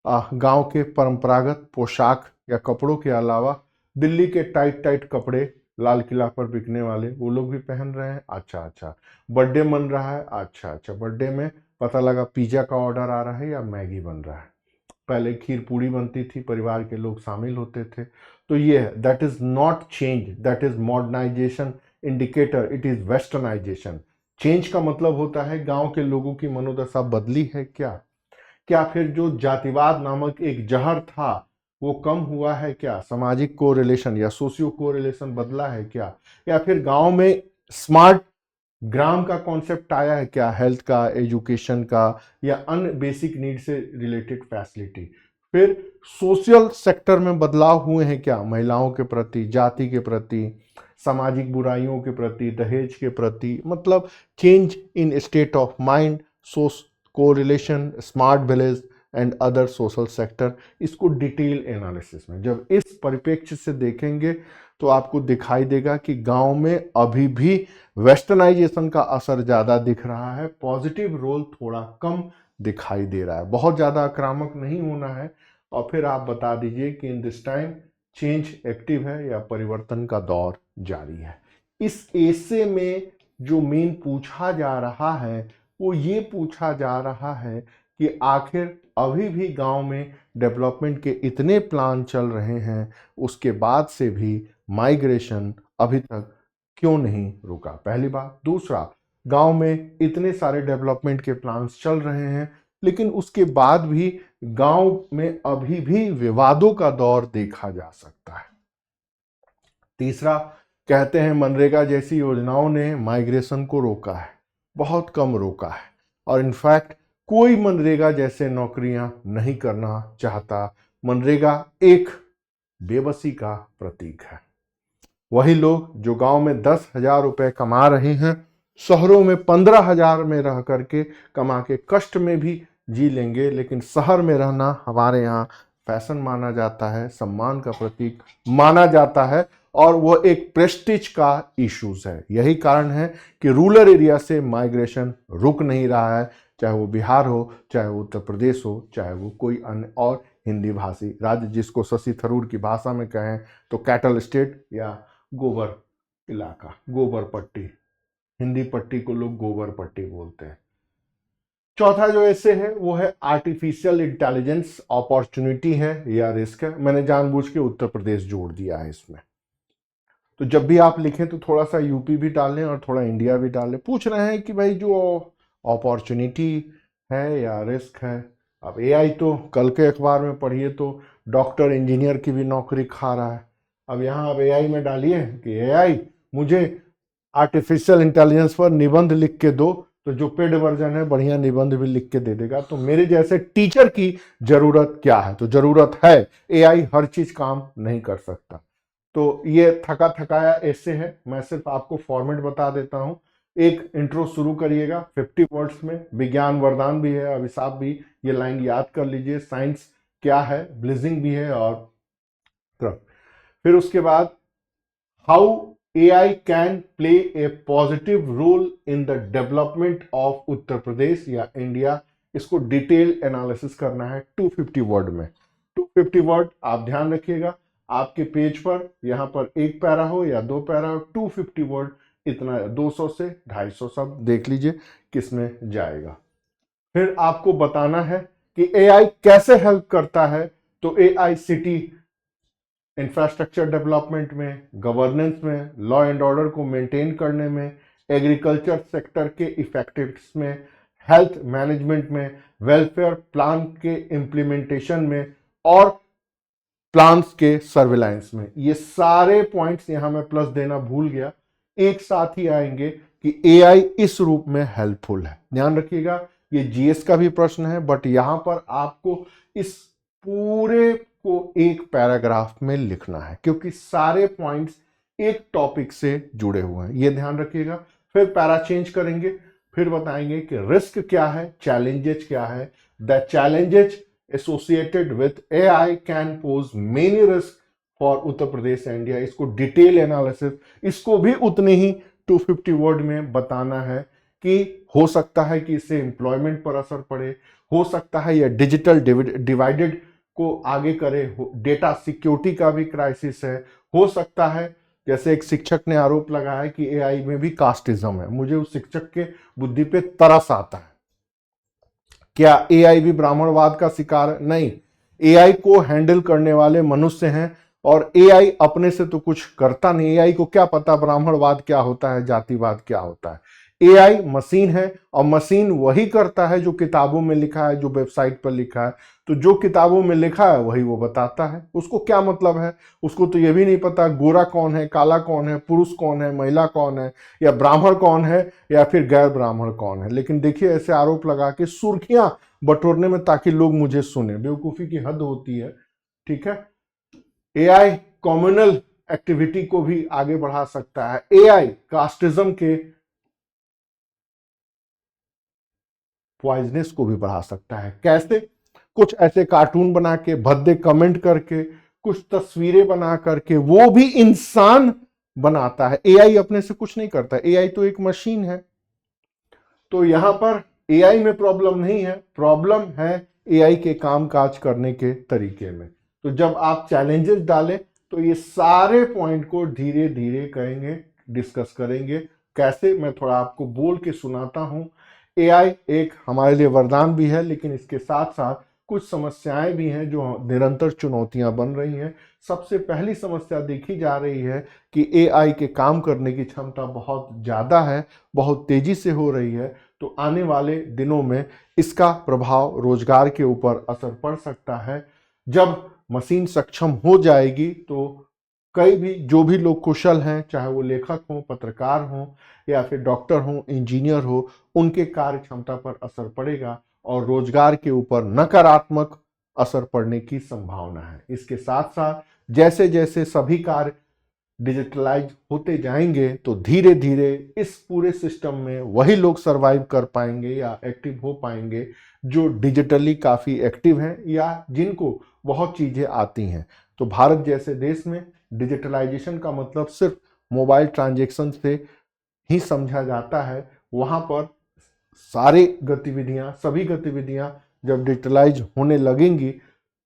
गांव के परंपरागत पोशाक या कपड़ों के अलावा दिल्ली के टाइट टाइट कपड़े लाल किला पर बिकने वाले वो लोग भी पहन रहे हैं। अच्छा अच्छा बर्थडे मन रहा है, अच्छा अच्छा बर्थडे में पता लगा पिज्जा का ऑर्डर आ रहा है या मैगी बन रहा है। पहले खीर पूड़ी बनती थी, परिवार के लोग शामिल होते थे। तो ये है, that is not change, that is modernization indicator, it is westernization. Change का मतलब होता है गांव के लोगों की मनोदशा बदली है क्या, क्या फिर जो जातिवाद नामक एक जहर था वो कम हुआ है क्या, सामाजिक कोरिलेशन या सोशियो कोरिलेशन बदला है क्या, या फिर गांव में स्मार्ट ग्राम का कॉन्सेप्ट आया है क्या, हेल्थ का, एजुकेशन का या अन्य बेसिक नीड से रिलेटेड फैसिलिटी। फिर सोशल सेक्टर में बदलाव हुए हैं क्या, महिलाओं के प्रति, जाति के प्रति, सामाजिक बुराइयों के प्रति, दहेज के प्रति, मतलब change in state of mind, socio correlation, smart village and other social sector. इसको डिटेल एनालिसिस में जब इस परिप्रेक्ष्य से देखेंगे तो आपको दिखाई देगा कि गांव में अभी भी वेस्टर्नाइजेशन का असर ज़्यादा दिख रहा है, पॉजिटिव रोल थोड़ा कम दिखाई दे रहा है, बहुत ज़्यादा आक्रामक नहीं होना है। और फिर आप बता दीजिए कि in this time change active है या परिवर्तन का दौर जारी है। इस एसे में जो मेन पूछा जा रहा है वो ये पूछा जा रहा है कि आखिर अभी भी गांव में डेवलपमेंट के इतने प्लान चल रहे हैं, उसके बाद से भी माइग्रेशन अभी तक क्यों नहीं रुका, पहली बात। दूसरा, गांव में इतने सारे डेवलपमेंट के प्लान्स चल रहे हैं लेकिन उसके बाद भी गांव में अभी भी विवादों का दौर देखा जा सकता है। तीसरा, कहते हैं मनरेगा जैसी योजनाओं ने माइग्रेशन को रोका है, बहुत कम रोका है, और इनफैक्ट कोई मनरेगा जैसे नौकरियां नहीं करना चाहता। मनरेगा एक बेबसी का प्रतीक है। वही लोग जो गांव में 10,000 रुपए कमा रहे हैं, शहरों में 15,000 में रह करके कमा के कष्ट में भी जी लेंगे, लेकिन शहर में रहना हमारे यहाँ फैशन माना जाता है, सम्मान का प्रतीक माना जाता है, और वो एक प्रेस्टीज का इश्यूज है। यही कारण है कि रूरल एरिया से माइग्रेशन रुक नहीं रहा है, चाहे वो बिहार हो, चाहे वो उत्तर प्रदेश हो, चाहे वो कोई अन्य और हिंदी भाषी राज्य, जिसको शशि थरूर की भाषा में कहें तो कैटल स्टेट या गोबर इलाका, गोबर पट्टी, हिंदी पट्टी को लोग गोबर पट्टी बोलते हैं। चौथा जो ऐसे है वो है आर्टिफिशियल इंटेलिजेंस, अपॉर्चुनिटी है या रिस्क है। मैंने जानबूझ के उत्तर प्रदेश जोड़ दिया है इसमें। तो जब भी आप लिखें तो थोड़ा सा यूपी भी डालें और थोड़ा इंडिया भी डालें। पूछ रहे हैं कि भाई जो अपॉर्चुनिटी है या रिस्क है। अब एआई तो कल के अखबार में पढ़िए तो डॉक्टर इंजीनियर की भी नौकरी खा रहा है। अब यहाँ आप एआई में डालिए कि एआई मुझे आर्टिफिशियल इंटेलिजेंस पर निबंध लिख के दो, तो जो पेड वर्जन है बढ़िया निबंध भी लिख के दे देगा। तो मेरे जैसे टीचर की जरूरत क्या है, तो जरूरत है, एआई हर चीज काम नहीं कर सकता। तो ये थका थकाया ऐसे है, मैं सिर्फ आपको फॉर्मेट बता देता हूं। एक इंट्रो शुरू करिएगा 50 वर्ड्स में, विज्ञान वरदान भी है, अभिशाप भी, ये लाइन याद कर लीजिए। साइंस क्या है, ब्लिजिंग भी है, और फिर उसके बाद how AI can play a positive role in the development of Uttar Pradesh या इंडिया। इसको डिटेल एनालिसिस करना है 250 वर्ड में। 250 वर्ड आप ध्यान रखिएगा, आपके पेज पर यहाँ पर एक पैरा हो या दो पैरा हो, 250 वर्ड इतना, 200 से 250 सब देख लीजिए किसमें जाएगा। फिर आपको बताना है कि AI कैसे हेल्प करता है। तो AI सिटी इंफ्रास्ट्रक्चर डेवलपमेंट में, गवर्नेंस में, लॉ एंड ऑर्डर को मेंटेन करने में, एग्रीकल्चर सेक्टर के इफेक्टिव्स में, हेल्थ मैनेजमेंट में, वेलफेयर प्लान के इम्प्लीमेंटेशन में, और प्लान्स के सर्विलांस में। ये सारे पॉइंट्स यहां मैं प्लस देना भूल गया, एक साथ ही आएंगे कि एआई इस रूप में हेल्पफुल है। ध्यान रखिएगा, ये जीएस का भी प्रश्न है, बट यहां पर आपको इस पूरे को एक पैराग्राफ में लिखना है, क्योंकि सारे पॉइंट्स एक टॉपिक से जुड़े हुए हैं, ये ध्यान रखिएगा। फिर पैरा चेंज करेंगे, फिर बताएंगे कि रिस्क क्या है, चैलेंजेस क्या है। The challenges associated with AI can pose many risk for Uttar Pradesh and India. इसको डिटेल एनालिसिस, इसको भी उतने ही 250 वर्ड में बताना है कि हो सकता है कि इससे एम्प्लॉयमेंट पर असर पड़े, हो सकता है यह डिजिटल डिवाइडेड को आगे करे, डेटा सिक्योरिटी का भी क्राइसिस है, हो सकता है जैसे एक शिक्षक ने आरोप लगाया कि एआई में भी कास्टिज्म है। मुझे उस शिक्षक के बुद्धि पे तरस आता है। क्या एआई भी ब्राह्मणवाद का शिकार? नहीं, एआई को हैंडल करने वाले मनुष्य हैं, और एआई अपने से तो कुछ करता नहीं। एआई को क्या पता ब्राह्मणवाद क्या होता है, जातिवाद क्या होता है। एआई मशीन है, और मशीन वही करता है जो किताबों में लिखा है, जो वेबसाइट पर लिखा है। तो जो किताबों में लिखा है वही वो बताता है। उसको क्या मतलब है, उसको तो ये भी नहीं पता गोरा कौन है, काला कौन है, पुरुष कौन है, महिला कौन है, या ब्राह्मण कौन है, या फिर गैर ब्राह्मण कौन है। लेकिन देखिए ऐसे आरोप लगा के सुर्खियां बटोरने में ताकि लोग मुझे सुने। बेवकूफ़ी की हद होती है, ठीक है। एआई कम्युनल एक्टिविटी को भी आगे बढ़ा सकता है। एआई कास्टिज्म के पॉइजनेस को भी बढ़ा सकता है। कैसे? कुछ ऐसे कार्टून बना के, भद्दे कमेंट करके, कुछ तस्वीरें बना करके, वो भी इंसान बनाता है। एआई अपने से कुछ नहीं करता, एआई तो एक मशीन है। तो यहां पर एआई में प्रॉब्लम नहीं है, प्रॉब्लम है एआई के काम काज करने के तरीके में। तो जब आप चैलेंजेस डालें तो ये सारे पॉइंट को धीरे धीरे करेंगे, डिस्कस करेंगे। कैसे? मैं थोड़ा आपको बोल के सुनाता हूं। एआई एक हमारे लिए वरदान भी है, लेकिन इसके साथ साथ कुछ समस्याएं भी हैं जो निरंतर चुनौतियां बन रही हैं। सबसे पहली समस्या देखी जा रही है कि एआई के काम करने की क्षमता बहुत ज़्यादा है, बहुत तेजी से हो रही है। तो आने वाले दिनों में इसका प्रभाव रोजगार के ऊपर असर पड़ सकता है। जब मशीन सक्षम हो जाएगी तो कई भी जो भी लोग कुशल हैं, चाहे वो लेखक हों, पत्रकार हों या फिर डॉक्टर हों, इंजीनियर हो, उनके कार्य क्षमता पर असर पड़ेगा और रोजगार के ऊपर नकारात्मक असर पड़ने की संभावना है। इसके साथ साथ जैसे जैसे सभी कार्य डिजिटलाइज होते जाएंगे तो धीरे धीरे इस पूरे सिस्टम में वही लोग सरवाइव कर पाएंगे या एक्टिव हो पाएंगे जो डिजिटली काफ़ी एक्टिव हैं या जिनको बहुत चीज़ें आती हैं। तो भारत जैसे देश में डिजिटलाइजेशन का मतलब सिर्फ मोबाइल ट्रांजैक्शन से ही समझा जाता है। वहाँ पर सारी गतिविधियाँ, सभी गतिविधियाँ जब डिजिटलाइज होने लगेंगी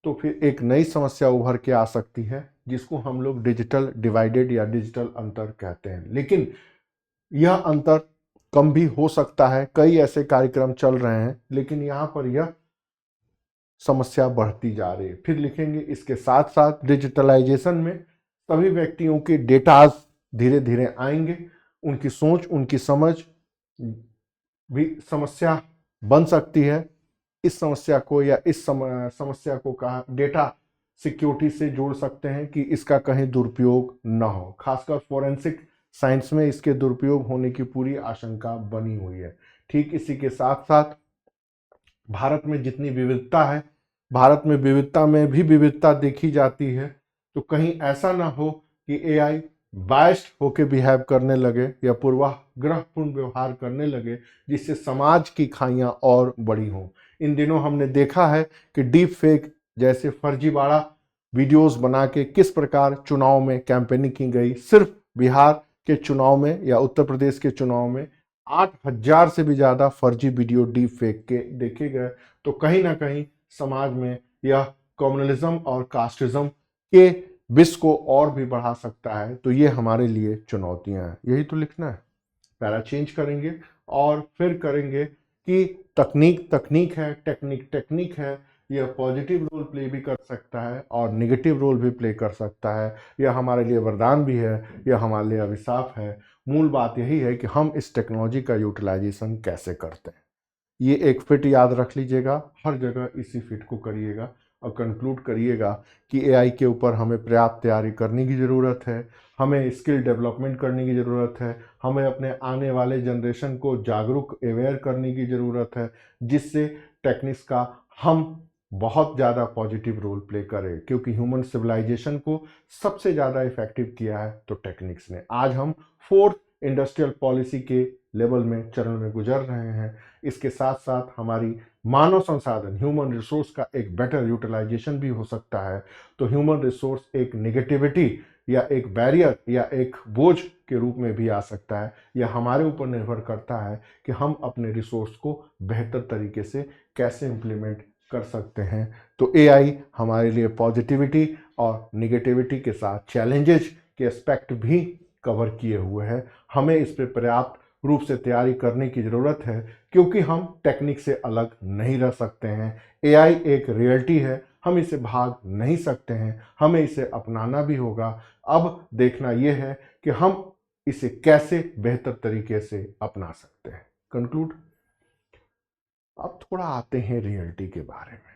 तो फिर एक नई समस्या उभर के आ सकती है, जिसको हम लोग डिजिटल डिवाइडेड या डिजिटल अंतर कहते हैं। लेकिन यह अंतर कम भी हो सकता है। कई ऐसे कार्यक्रम चल रहे हैं, लेकिन यहाँ पर यह समस्या बढ़ती जा रही है। फिर लिखेंगे इसके साथ साथ डिजिटलाइजेशन में सभी व्यक्तियों के डेटाज धीरे धीरे आएंगे, उनकी सोच, उनकी समझ भी समस्या बन सकती है। इस समस्या को या इस समस्या को कहा डेटा सिक्योरिटी से जोड़ सकते हैं कि इसका कहीं दुरुपयोग ना हो। खासकर फोरेंसिक साइंस में इसके दुरुपयोग होने की पूरी आशंका बनी हुई है। ठीक इसी के साथ साथ भारत में जितनी विविधता है, भारत में विविधता में भी विविधता देखी जाती है। तो कहीं ऐसा ना हो कि एआई बायस्ड होके बिहेव करने लगे या पूर्वाग्रहपूर्ण व्यवहार करने लगे, जिससे समाज की खाइयां और बड़ी हों। इन दिनों हमने देखा है कि डीप फेक जैसे फर्जीवाड़ा वीडियोस बना के किस प्रकार चुनाव में कैंपेनिंग की गई। सिर्फ बिहार के चुनाव में या उत्तर प्रदेश के चुनाव में 8,000 से भी ज़्यादा फर्जी वीडियो डीप फेक के देखे गए। तो कहीं ना कहीं समाज में यह कम्युनलिज्म और कास्टिज्म के विष को और भी बढ़ा सकता है। तो ये हमारे लिए चुनौतियां हैं। यही तो लिखना है। पैरा चेंज करेंगे और फिर करेंगे कि तकनीक तकनीक है, टेक्निक टेक्निक है। यह पॉजिटिव रोल प्ले भी कर सकता है और निगेटिव रोल भी प्ले कर सकता है। यह हमारे लिए वरदान भी है, यह हमारे लिए अभिशाप है। मूल बात यही है कि हम इस टेक्नोलॉजी का यूटिलाइजेशन कैसे करते हैं। ये एक फिट याद रख लीजिएगा, हर जगह इसी फिट को करिएगा और कंक्लूड करिएगा कि एआई के ऊपर हमें पर्याप्त तैयारी करने की ज़रूरत है, हमें स्किल डेवलपमेंट करने की ज़रूरत है, हमें अपने आने वाले जनरेशन को जागरूक अवेयर करने की ज़रूरत है, जिससे टेक्निक्स का हम बहुत ज़्यादा पॉजिटिव रोल प्ले करें। क्योंकि ह्यूमन सिविलाइजेशन को सबसे ज़्यादा इफेक्टिव किया है तो टेक्निक्स ने। आज हम फोर्थ इंडस्ट्रियल पॉलिसी के लेवल में चरण में गुजर रहे हैं। इसके साथ साथ हमारी मानव संसाधन ह्यूमन रिसोर्स का एक बेटर यूटिलाइजेशन भी हो सकता है। तो ह्यूमन रिसोर्स एक नेगेटिविटी या एक बैरियर या एक बोझ के रूप में भी आ सकता है। यह हमारे ऊपर निर्भर करता है कि हम अपने रिसोर्स को बेहतर तरीके से कैसे इम्प्लीमेंट कर सकते हैं। तो एआई हमारे लिए पॉजिटिविटी और निगेटिविटी के साथ चैलेंजेस के एस्पेक्ट भी कवर किए हुए हैं। हमें इस पर पर्याप्त रूप से तैयारी करने की ज़रूरत है, क्योंकि हम टेक्निक से अलग नहीं रह सकते हैं। एआई एक रियलिटी है, हम इसे भाग नहीं सकते हैं, हमें इसे अपनाना भी होगा। अब देखना यह है कि हम इसे कैसे बेहतर तरीके से अपना सकते हैं। कंक्लूड। अब थोड़ा आते हैं रियलिटी के बारे में।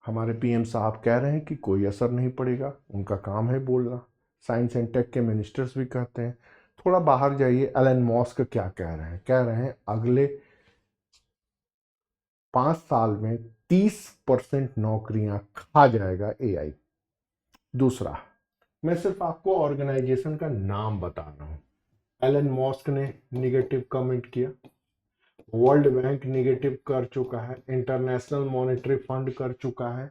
हमारे पीएम साहब कह रहे हैं कि कोई असर नहीं पड़ेगा, उनका काम है बोलना। साइंस एंड टेक के मिनिस्टर्स भी कहते हैं। थोड़ा बाहर जाइए, एलन मस्क क्या कह रहे हैं? कह रहे हैं अगले 5 साल में 30% नौकरियां खा जाएगा एआई। दूसरा, मैं सिर्फ आपको ऑर्गेनाइजेशन का नाम बता रहा हूं। एलन मस्क ने निगेटिव कमेंट किया, वर्ल्ड बैंक निगेटिव कर चुका है, इंटरनेशनल मॉनेटरी फंड कर चुका है,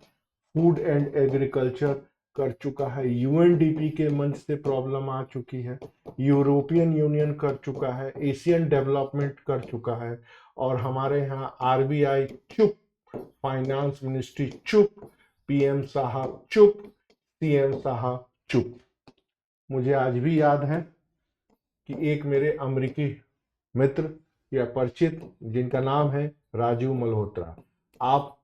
फूड एंड एग्रीकल्चर कर चुका है, यूएनडीपी के मंच से प्रॉब्लम आ चुकी है, यूरोपियन यूनियन कर चुका है, एशियन डेवलपमेंट कर चुका है, और हमारे यहाँ आरबीआई चुप, फाइनेंस मिनिस्ट्री चुप, पीएम साहब चुप, सीएम साहब चुप। मुझे आज भी याद है कि एक मेरे अमेरिकी मित्र या परिचित जिनका नाम है राजीव मल्होत्रा, आप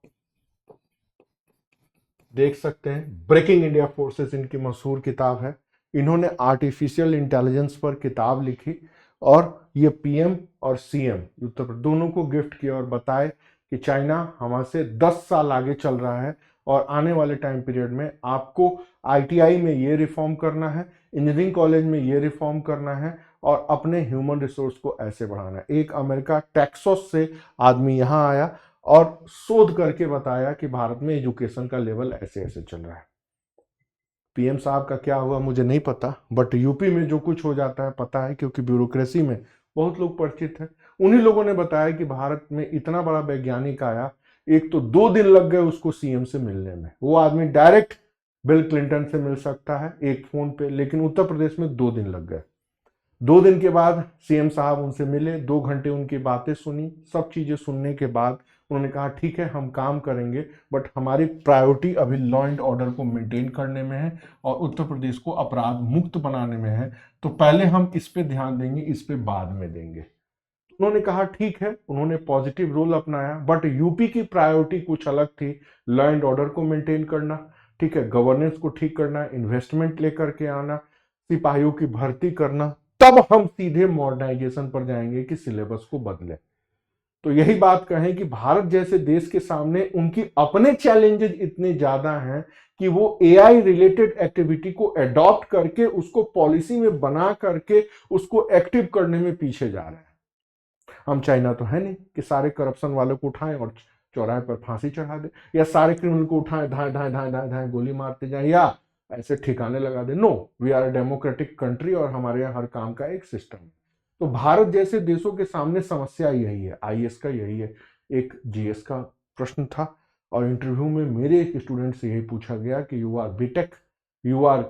देख सकते हैं, ब्रेकिंग इंडिया फोर्सेस इनकी मशहूर किताब है। इन्होंने आर्टिफिशियल इंटेलिजेंस पर किताब लिखी और ये पीएम और सीएम उत्तर प्रदेश दोनों को गिफ्ट किया और बताए कि चाइना हमसे 10 साल आगे चल रहा है और आने वाले टाइम पीरियड में आपको आईटीआई में ये रिफॉर्म करना है, इंजीनियरिंग कॉलेज में ये रिफॉर्म करना है और अपने ह्यूमन रिसोर्स को ऐसे बढ़ाना है। एक अमेरिका टेक्सास से आदमी यहाँ आया और शोध करके बताया कि भारत में एजुकेशन का लेवल ऐसे ऐसे चल रहा है। पीएम साहब का क्या हुआ मुझे नहीं पता, बट यूपी में जो कुछ हो जाता है पता है, क्योंकि ब्यूरोक्रेसी में बहुत लोग परिचित हैं। उन्हीं लोगों ने बताया कि भारत में इतना बड़ा वैज्ञानिक आया, एक तो 2 दिन लग गए उसको सीएम से मिलने में। वो आदमी डायरेक्ट बिल क्लिंटन से मिल सकता है एक फोन पे, लेकिन उत्तर प्रदेश में 2 दिन लग गए। 2 दिन के बाद सीएम साहब उनसे मिले, 2 घंटे उनकी बातें सुनी। सब चीजें सुनने के बाद उन्होंने कहा ठीक है हम काम करेंगे, बट हमारी प्रायोरिटी अभी लॉ एंड ऑर्डर को मेंटेन करने में है और उत्तर प्रदेश को अपराध मुक्त बनाने में है, तो पहले हम इस पे ध्यान देंगे, इस पे बाद में देंगे। उन्होंने कहा ठीक है, उन्होंने पॉजिटिव रोल अपनाया, बट यूपी की प्रायोरिटी कुछ अलग थी। लॉ एंड ऑर्डर को मेंटेन करना, ठीक है, गवर्नेंस को ठीक करना, इन्वेस्टमेंट लेकर के आना, सिपाहियों की भर्ती करना, तब हम सीधे मॉडर्नाइजेशन पर जाएंगे कि सिलेबस को बदले। तो यही बात कहें कि भारत जैसे देश के सामने उनकी अपने चैलेंजेस इतने ज्यादा हैं कि वो एआई रिलेटेड एक्टिविटी को अडॉप्ट करके उसको पॉलिसी में बना करके उसको एक्टिव करने में पीछे जा रहे हैं। हम चाइना तो है नहीं कि सारे करप्शन वालों को उठाएं और चौराहे पर फांसी चढ़ा दे, या सारे क्रिमिनल को उठाएं धाए धाए धाए धाए धाए गोली मारते जाए या ऐसे ठिकाने लगा दे। No, we are a democratic country और हमारे यहाँ हर काम का एक सिस्टम है। तो भारत जैसे देशों के सामने समस्या यही है, आईएएस का यही है। एक जीएस का प्रश्न था और इंटरव्यू में मेरे एक स्टूडेंट से यही पूछा गया कि you are BTech, you are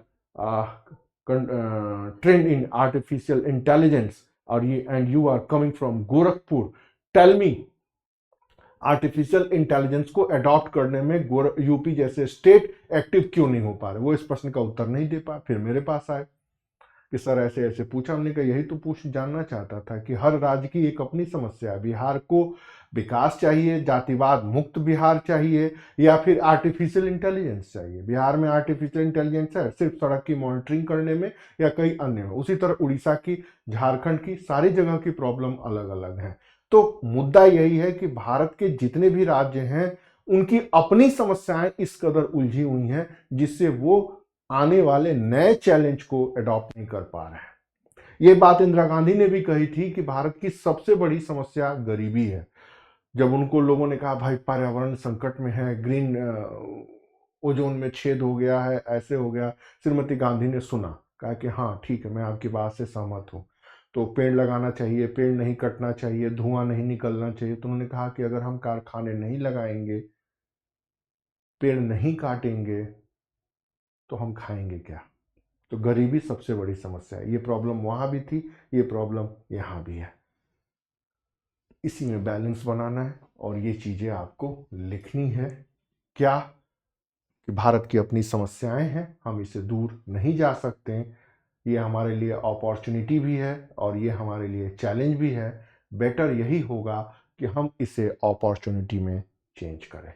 trained in artificial intelligence और ये and you are coming from Gorakhpur, tell me artificial intelligence को अडॉप्ट करने में यूपी जैसे स्टेट एक्टिव क्यों नहीं हो पा रहे। वो इस प्रश्न का उत्तर नहीं दे पाए, फिर मेरे पास आए कि सर ऐसे ऐसे पूछा। हमने कहा यही तो पूछ जानना चाहता था कि हर राज्य की एक अपनी समस्या है। बिहार को विकास चाहिए, जातिवाद मुक्त बिहार चाहिए, या फिर आर्टिफिशियल इंटेलिजेंस चाहिए। बिहार में आर्टिफिशियल इंटेलिजेंस है सिर्फ सड़क की मॉनिटरिंग करने में या कई अन्य में। उसी तरह उड़ीसा की, झारखंड की, सारी जगह की प्रॉब्लम अलग अलग है। तो मुद्दा यही है कि भारत के जितने भी राज्य हैं उनकी अपनी समस्याएं इस कदर उलझी हुई हैं जिससे वो आने वाले नए चैलेंज को अडॉप्ट नहीं कर पा रहे हैं। ये बात इंदिरा गांधी ने भी कही थी कि भारत की सबसे बड़ी समस्या गरीबी है। जब उनको लोगों ने कहा भाई पर्यावरण संकट में है, ग्रीन ओजोन में छेद हो गया है, ऐसे हो गया, श्रीमती गांधी ने सुना, कहा कि हाँ ठीक है मैं आपकी बात से सहमत हूँ, तो पेड़ लगाना चाहिए, पेड़ नहीं कटना चाहिए, धुआं नहीं निकलना चाहिए। तो उन्होंने कहा कि अगर हम कारखाने नहीं लगाएंगे, पेड़ नहीं काटेंगे, तो हम खाएंगे क्या। तो गरीबी सबसे बड़ी समस्या है। ये प्रॉब्लम वहां भी थी, ये प्रॉब्लम यहाँ भी है। इसी में बैलेंस बनाना है और ये चीजें आपको लिखनी है। क्या कि भारत की अपनी समस्याएं हैं, हम इससे दूर नहीं जा सकते। ये हमारे लिए अपॉर्चुनिटी भी है और ये हमारे लिए चैलेंज भी है। बेटर यही होगा कि हम इसे अपॉर्चुनिटी में चेंज करें।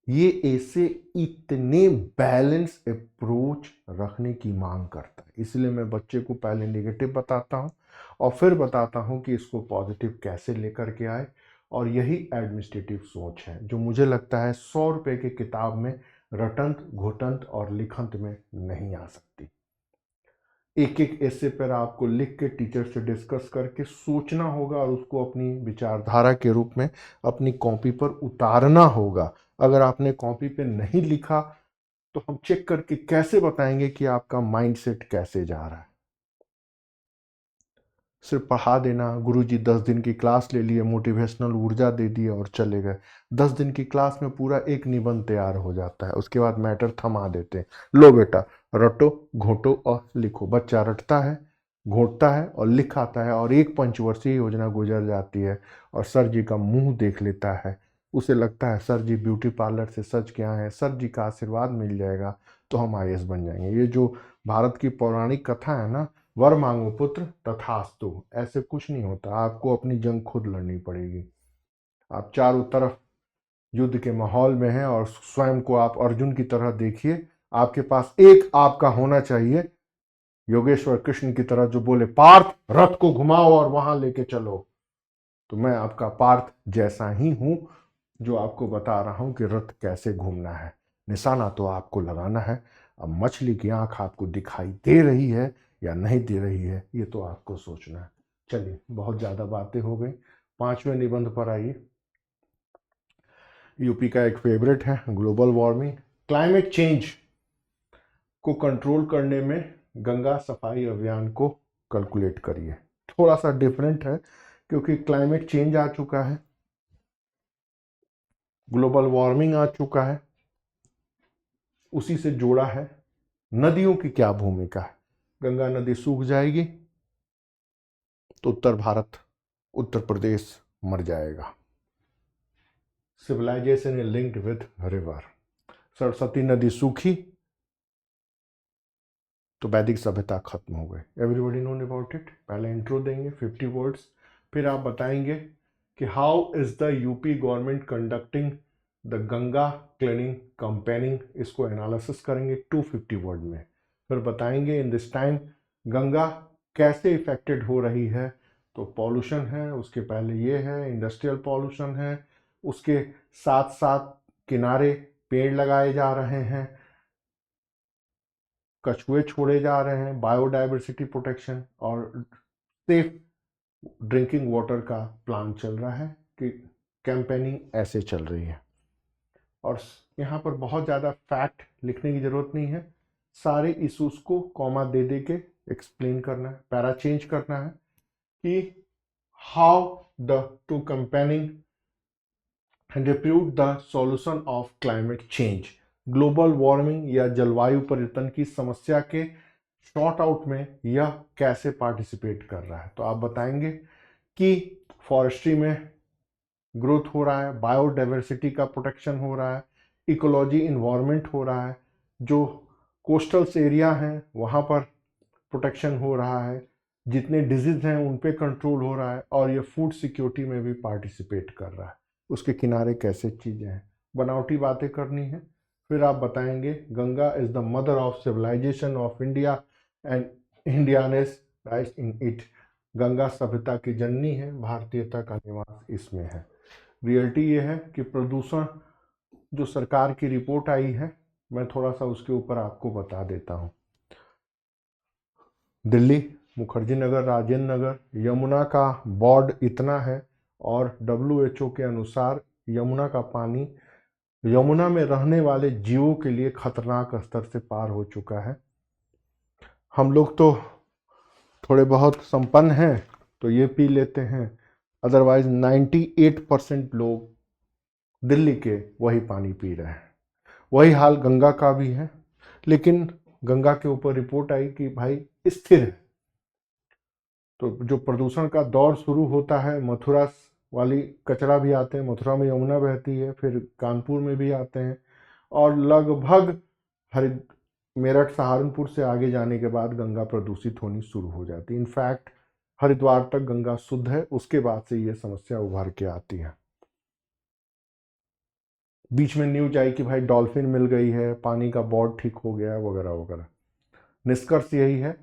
ये ऐसे इतने बैलेंस अप्रोच रखने की मांग करता है, इसलिए मैं बच्चे को पहले नेगेटिव बताता हूँ और फिर बताता हूँ कि इसको पॉजिटिव कैसे लेकर के आए। और यही एडमिनिस्ट्रेटिव सोच है जो मुझे लगता है 100 रुपये की किताब में रटंत घुटंत और लिखंत में नहीं आ सकती। एक एक ऐसे पर आपको लिख के टीचर से डिस्कस करके सोचना होगा और उसको अपनी विचारधारा के रूप में अपनी कॉपी पर उतारना होगा। अगर आपने कॉपी पे नहीं लिखा तो हम चेक करके कैसे बताएंगे कि आपका माइंडसेट कैसे जा रहा है। सिर्फ पढ़ा देना, गुरुजी 10 दिन की क्लास ले लिए, मोटिवेशनल ऊर्जा दे दी और चले गए। 10 दिन की क्लास में पूरा एक निबंध तैयार हो जाता है, उसके बाद मैटर थमा देते हैं। लो बेटा रटो घोटो और लिखो। बच्चा रटता है, घोटता है और लिख आता है और एक पंचवर्षीय योजना गुजर जाती है और सर जी का मुंह देख लेता है। उसे लगता है सर जी ब्यूटी पार्लर से सच क्या है, सर जी का आशीर्वाद मिल जाएगा तो हम आईएएस बन जाएंगे। ये जो भारत की पौराणिक कथा है ना, वर मांगो पुत्र तथास्तु, ऐसे कुछ नहीं होता। आपको अपनी जंग खुद लड़नी पड़ेगी। आप चारों तरफ युद्ध के माहौल में हैं और स्वयं को आप अर्जुन की तरह देखिए। आपके पास एक आपका होना चाहिए योगेश्वर कृष्ण की तरह, जो बोले पार्थ रथ को घुमाओ और वहां लेके चलो। तो मैं आपका पार्थ जैसा ही हूं जो आपको बता रहा हूं कि रथ कैसे घूमना है। निशाना तो आपको लगाना है। अब मछली की आंख आपको दिखाई दे रही है या नहीं दे रही है, ये तो आपको सोचना है। चलिए बहुत ज़्यादा बातें हो गई। 5वें निबंध पर आइए। यूपी का एक फेवरेट है ग्लोबल वार्मिंग। क्लाइमेट चेंज को कंट्रोल करने में गंगा सफाई अभियान को कैलकुलेट करिए। थोड़ा सा डिफरेंट है क्योंकि क्लाइमेट चेंज आ चुका है, ग्लोबल वार्मिंग आ चुका है, उसी से जोड़ा है। नदियों की क्या भूमिका है? गंगा नदी सूख जाएगी तो उत्तर भारत, उत्तर प्रदेश मर जाएगा। Civilization is linked with river. Saraswati नदी सूखी तो वैदिक सभ्यता खत्म हो गई। Everybody known about it. पहले इंट्रो देंगे 50 वर्ड्स, फिर आप बताएंगे कि how is the UP government conducting the Ganga cleaning campaigning. इसको एनालिसिस करेंगे 250 वर्ड में। फिर बताएंगे इन दिस टाइम गंगा कैसे इफेक्टेड हो रही है। तो पॉल्यूशन है, उसके पहले ये है इंडस्ट्रियल पॉल्यूशन है, उसके साथ साथ किनारे पेड़ लगाए जा रहे हैं, कछुए छोड़े जा रहे हैं, बायोडाइवर्सिटी प्रोटेक्शन और सेफ ड्रिंकिंग वाटर का प्लान चल रहा है कि कैंपेनिंग ऐसे चल रही है। और यहाँ पर बहुत ज़्यादा फैक्ट लिखने की ज़रूरत नहीं है, सारे इश्यूज को कॉमा दे दे के एक्सप्लेन करना है, पैरा चेंज करना है कि how the two campaigning depute the solution of climate change. Global warming या जलवायु परिवर्तन की समस्या के शॉर्ट आउट में यह कैसे पार्टिसिपेट कर रहा है। तो आप बताएंगे कि फॉरेस्ट्री में ग्रोथ हो रहा है, बायोडाइवर्सिटी का प्रोटेक्शन हो रहा है, इकोलॉजी इन्वायरमेंट हो रहा है, जो कोस्टल्स एरिया हैं वहाँ पर प्रोटेक्शन हो रहा है, जितने डिजीज हैं उन पे कंट्रोल हो रहा है और ये फूड सिक्योरिटी में भी पार्टिसिपेट कर रहा है। उसके किनारे कैसे चीज़ें हैं, बनावटी बातें करनी है। फिर आप बताएंगे Ganga is the mother of civilisation of India and Indianness rise in it. Ganga सभ्यता की जननी है, भारतीयता का निवास इसमें है। रियलिटी ये है कि प्रदूषण जो सरकार की रिपोर्ट आई है, मैं थोड़ा सा उसके ऊपर आपको बता देता हूँ। दिल्ली, मुखर्जी नगर, राजेंद्र नगर, यमुना का बॉर्ड इतना है और WHO के अनुसार यमुना का पानी यमुना में रहने वाले जीवों के लिए खतरनाक स्तर से पार हो चुका है। हम लोग तो थोड़े बहुत संपन्न हैं तो ये पी लेते हैं, अदरवाइज 98% लोग दिल्ली के वही पानी पी रहे हैं। वही हाल गंगा का भी है, लेकिन गंगा के ऊपर रिपोर्ट आई कि भाई स्थिर है। तो जो प्रदूषण का दौर शुरू होता है, मथुरा वाली कचरा भी आते हैं, मथुरा में यमुना बहती है, फिर कानपुर में भी आते हैं और लगभग हर मेरठ सहारनपुर से आगे जाने के बाद गंगा प्रदूषित होनी शुरू हो जाती है। इनफैक्ट हरिद्वार तक गंगा शुद्ध है, उसके बाद से ये समस्या उभर के आती है। बीच में न्यूज आई कि भाई डॉल्फिन मिल गई है, पानी का बॉर्ड ठीक हो गया वगैरह वगैरह। निष्कर्ष यही है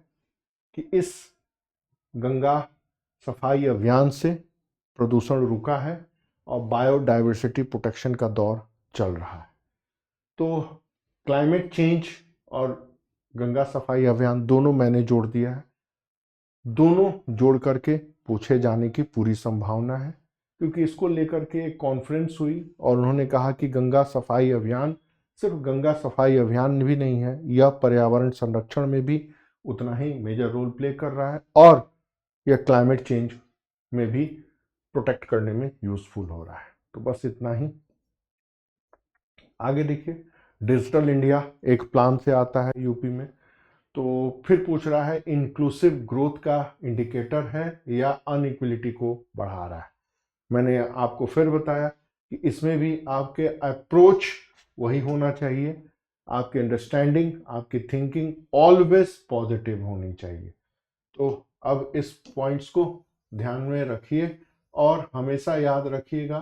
कि इस गंगा सफाई अभियान से प्रदूषण रुका है और बायोडाइवर्सिटी प्रोटेक्शन का दौर चल रहा है। तो क्लाइमेट चेंज और गंगा सफाई अभियान, दोनों मैंने जोड़ दिया है। दोनों जोड़ करके पूछे जाने की पूरी संभावना है, क्योंकि इसको लेकर के एक कॉन्फ्रेंस हुई और उन्होंने कहा कि गंगा सफाई अभियान सिर्फ गंगा सफाई अभियान भी नहीं है, यह पर्यावरण संरक्षण में भी उतना ही मेजर रोल प्ले कर रहा है और यह क्लाइमेट चेंज में भी प्रोटेक्ट करने में यूजफुल हो रहा है। तो बस इतना ही। आगे देखिए, डिजिटल इंडिया एक प्लान से आता है यूपी में, तो फिर पूछ रहा है इंक्लूसिव ग्रोथ का इंडिकेटर है या अनइक्वलिटी को बढ़ा रहा है। मैंने आपको फिर बताया कि इसमें भी आपके अप्रोच वही होना चाहिए, आपकी अंडरस्टैंडिंग, आपकी थिंकिंग ऑलवेज पॉजिटिव होनी चाहिए। तो अब इस पॉइंट्स को ध्यान में रखिए और हमेशा याद रखिएगा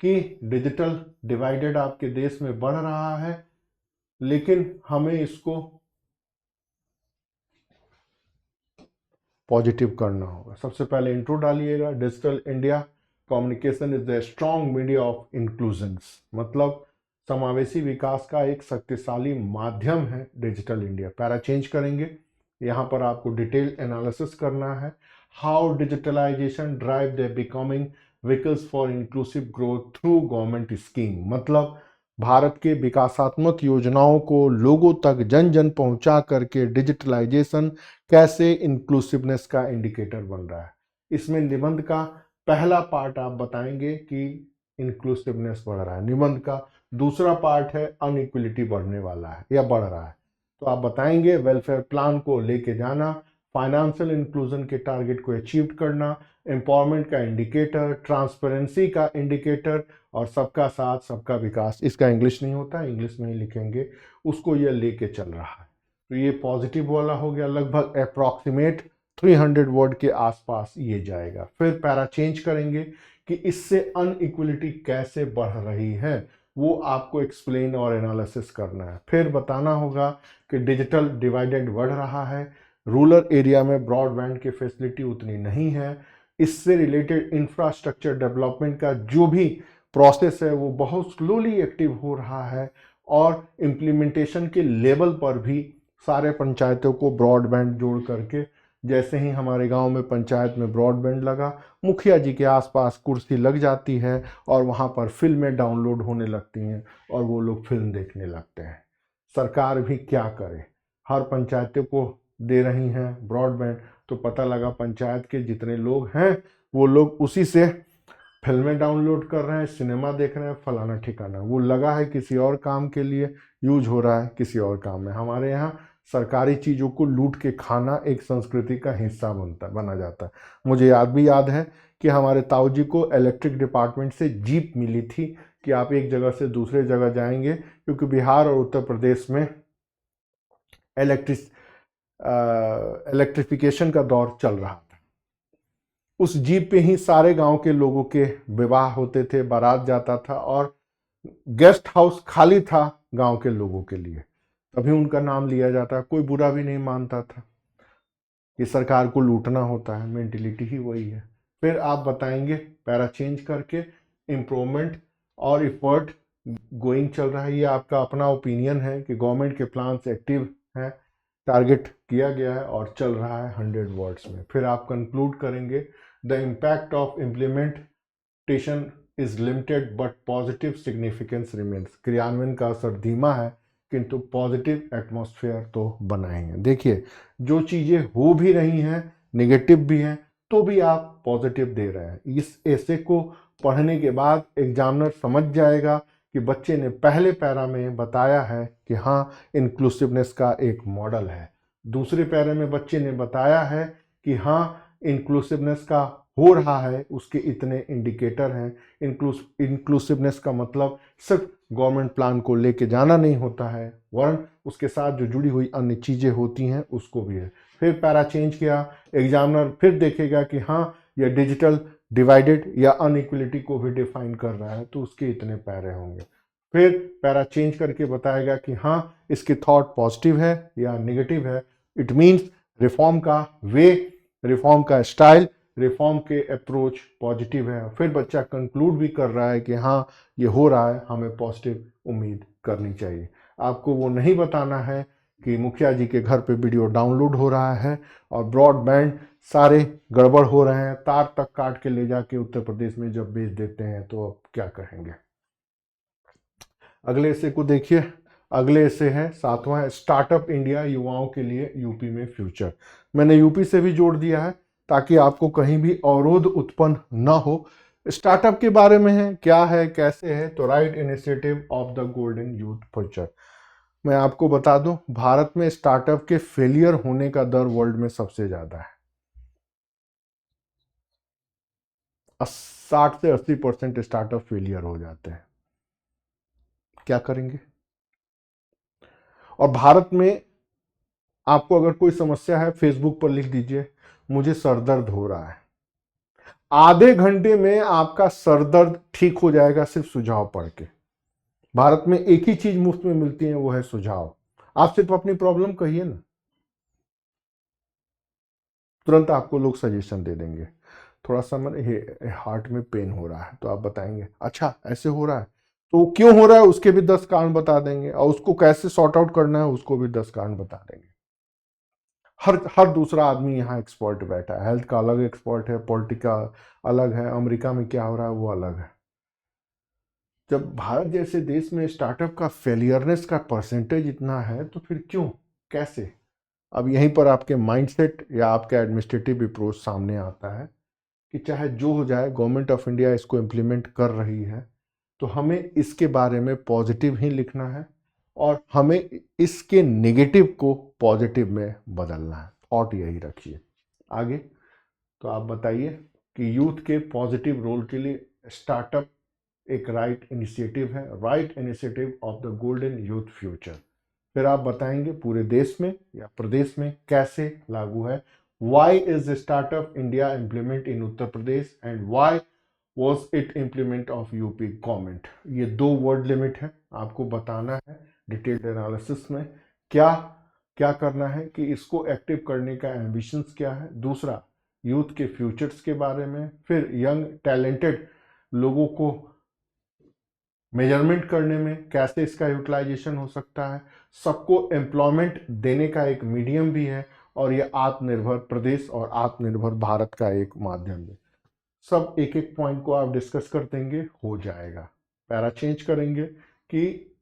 कि डिजिटल डिवाइडेड आपके देश में बढ़ रहा है, लेकिन हमें इसको पॉजिटिव करना होगा। सबसे पहले इंट्रो डालिएगा, digital India communication is the strong media of inclusions, मतलब समावेशी विकास का एक शक्तिशाली माध्यम है डिजिटल इंडिया। पैरा चेंज करेंगे, यहाँ पर आपको डिटेल एनालिसिस करना है। How digitalization drive the becoming vehicles for inclusive growth through government scheme, मतलब भारत के विकासात्मक योजनाओं को लोगों तक जन जन पहुंचा करके डिजिटलाइजेशन कैसे इंक्लूसिवनेस का इंडिकेटर बन रहा है। इसमें निबंध का पहला पार्ट आप बताएंगे कि इंक्लूसिवनेस बढ़ रहा है, निबंध का दूसरा पार्ट है अनइक्वलिटी बढ़ने वाला है या बढ़ रहा है। तो आप बताएंगे वेलफेयर प्लान को लेके जाना, फाइनेंशियल इंक्लूजन के टारगेट को अचीव करना, एम्पावरमेंट का इंडिकेटर, ट्रांसपेरेंसी का इंडिकेटर और सबका साथ सबका विकास। इसका इंग्लिश नहीं होता, इंग्लिश में ही लिखेंगे, उसको ये लेके चल रहा है। तो ये पॉजिटिव वाला हो गया, लगभग अप्रॉक्सीमेट 300 वर्ड के आसपास ये जाएगा। फिर पैरा चेंज करेंगे कि इससे अनइक्वलिटी कैसे बढ़ रही है, वो आपको एक्सप्लेन और एनालिसिस करना है। फिर बताना होगा कि डिजिटल डिवाइडेड बढ़ रहा है, रूरल एरिया में ब्रॉडबैंड की फैसिलिटी उतनी नहीं है, इससे रिलेटेड इंफ्रास्ट्रक्चर डेवलपमेंट का जो भी प्रोसेस है वो बहुत स्लोली एक्टिव हो रहा है और इम्प्लीमेंटेशन के लेवल पर भी सारे पंचायतों को ब्रॉडबैंड जोड़ करके, जैसे ही हमारे गांव में पंचायत में ब्रॉडबैंड लगा, मुखिया जी के आसपास कुर्सी लग जाती है और वहां पर फिल्में डाउनलोड होने लगती हैं और वो लोग फिल्म देखने लगते हैं। सरकार भी क्या करे, हर पंचायतों को दे रही हैं ब्रॉडबैंड, तो पता लगा पंचायत के जितने लोग हैं वो लोग उसी से फिल्में डाउनलोड कर रहे हैं, सिनेमा देख रहे हैं, फलाना ठिकाना। वो लगा है किसी और काम के लिए, यूज हो रहा है किसी और काम में। हमारे यहाँ सरकारी चीज़ों को लूट के खाना एक संस्कृति का हिस्सा बना जाता है। मुझे याद है कि हमारे ताऊ जी को इलेक्ट्रिक डिपार्टमेंट से जीप मिली थी कि आप एक जगह से दूसरे जगह जाएंगे, क्योंकि बिहार और उत्तर प्रदेश में इलेक्ट्रिफिकेशन का दौर चल रहा था। उस जीप पे ही सारे गांव के लोगों के विवाह होते थे, बारात जाता था और गेस्ट हाउस खाली था गांव के लोगों के लिए, तभी उनका नाम लिया जाता। कोई बुरा भी नहीं मानता था कि सरकार को लूटना होता है, मेंटेलिटी ही वही है। फिर आप बताएंगे पैरा चेंज करके इम्प्रूवमेंट और इफर्ट गोइंग चल रहा है, ये आपका अपना ओपिनियन है कि गवर्नमेंट के प्लान एक्टिव है, टारगेट किया गया है और चल रहा है 100 वर्ड्स में। फिर आप कंक्लूड करेंगे the impact of implementation is limited but positive significance remains, क्रियान्वयन का असर धीमा है किंतु पॉजिटिव एटमॉस्फेयर तो बनाएंगे। देखिए, जो चीज़ें हो भी रही हैं, नेगेटिव भी हैं, तो भी आप पॉजिटिव दे रहे हैं। इस ऐसे को पढ़ने के बाद एग्जामिनर समझ जाएगा कि बच्चे ने पहले पैरा में बताया है कि हाँ इंक्लूसिवनेस का एक मॉडल है, दूसरे पैरे में बच्चे ने बताया है कि हाँ इंक्लूसिवनेस का हो रहा है, उसके इतने इंडिकेटर हैं। इंक्लूसिवनेस का मतलब सिर्फ गवर्नमेंट प्लान को लेके जाना नहीं होता है, वरन उसके साथ जो जुड़ी हुई अन्य चीज़ें होती हैं उसको भी है। फिर पैरा चेंज किया, एग्जामिनर फिर देखेगा कि हाँ यह डिजिटल डिवाइडेड या अनइक्वलिटी को भी डिफाइन कर रहा है, तो उसके इतने पैरे होंगे। फिर पैरा चेंज करके बताएगा कि हाँ इसकी थॉट पॉजिटिव है या नेगेटिव है। इट मीन्स रिफॉर्म का वे, रिफॉर्म का स्टाइल, रिफॉर्म के अप्रोच पॉजिटिव है। फिर बच्चा कंक्लूड भी कर रहा है कि हाँ ये हो रहा है, हमें पॉजिटिव उम्मीद करनी चाहिए। आपको वो नहीं बताना है कि मुखिया जी के घर पे वीडियो डाउनलोड हो रहा है और ब्रॉडबैंड सारे गड़बड़ हो रहे हैं, तार तक काट के ले जाके उत्तर प्रदेश में जब बेच देते हैं तो अब क्या कहेंगे। अगले हिस्से को देखिए। अगले हिस्से है 7वां है स्टार्टअप इंडिया युवाओं के लिए यूपी में फ्यूचर। मैंने यूपी से भी जोड़ दिया है ताकि आपको कहीं भी अवरोध उत्पन्न ना हो। स्टार्टअप के बारे में है, क्या है कैसे है, तो right initiative of the golden youth future. मैं आपको बता दूं, भारत में स्टार्टअप के फेलियर होने का दर वर्ल्ड में सबसे ज्यादा है। 60 से 80% स्टार्टअप फेलियर हो जाते हैं। क्या करेंगे। और भारत में आपको अगर कोई समस्या है, फेसबुक पर लिख दीजिए मुझे सरदर्द हो रहा है, आधे घंटे में आपका सरदर्द ठीक हो जाएगा सिर्फ सुझाव पढ़ के। भारत में एक ही चीज मुफ्त में मिलती है, वो है सुझाव। आप सिर्फ अपनी प्रॉब्लम कहिए ना, तुरंत आपको लोग सजेशन दे देंगे। थोड़ा सा मेरे हार्ट में पेन हो रहा है, तो आप बताएंगे अच्छा ऐसे हो रहा है, तो क्यों हो रहा है उसके भी 10 कारण बता देंगे, और उसको कैसे सॉर्ट आउट करना है उसको भी 10 कारण बता देंगे। हर दूसरा आदमी यहाँ एक्सपर्ट बैठा है, हेल्थ का अलग एक्सपर्ट है, पॉलिटिका अलग है, अमेरिका में क्या हो रहा है वो अलग है। जब भारत जैसे देश में स्टार्टअप का फेलियरनेस का परसेंटेज इतना है तो फिर क्यों, कैसे। अब यहीं पर आपके माइंडसेट या आपके एडमिनिस्ट्रेटिव अप्रोच सामने आता है कि चाहे जो हो जाए गवर्नमेंट ऑफ इंडिया इसको इम्प्लीमेंट कर रही है, तो हमें इसके बारे में पॉजिटिव ही लिखना है और हमें इसके नेगेटिव को पॉजिटिव में बदलना है। थॉट यही रखिए आगे। तो आप बताइए कि यूथ के पॉजिटिव रोल के लिए स्टार्टअप एक राइट इनिशिएटिव है, right initiative of the golden youth future. फिर आप बताएंगे पूरे देश में या प्रदेश में कैसे लागू है। Why is startup India implement in Uttar Pradesh and why was it implement of UP government. ये 2 वर्ड लिमिट है, आपको बताना है डिटेल्ड एनालिसिस में क्या क्या करना है कि इसको एक्टिव करने का एम्बिशंस क्या है। दूसरा, यूथ के फ्यूचर्स के बारे में। फिर यंग टैलेंटेड लोगों को मेजरमेंट करने में कैसे इसका यूटिलाइजेशन हो सकता है। सबको एम्प्लॉयमेंट देने का एक मीडियम भी है और ये आत्मनिर्भर प्रदेश और आत्मनिर्भर भारत का एक माध्यम है। सब एक एक पॉइंट को आप डिस्कस कर देंगे, हो जाएगा। पैरा चेंज करेंगे कि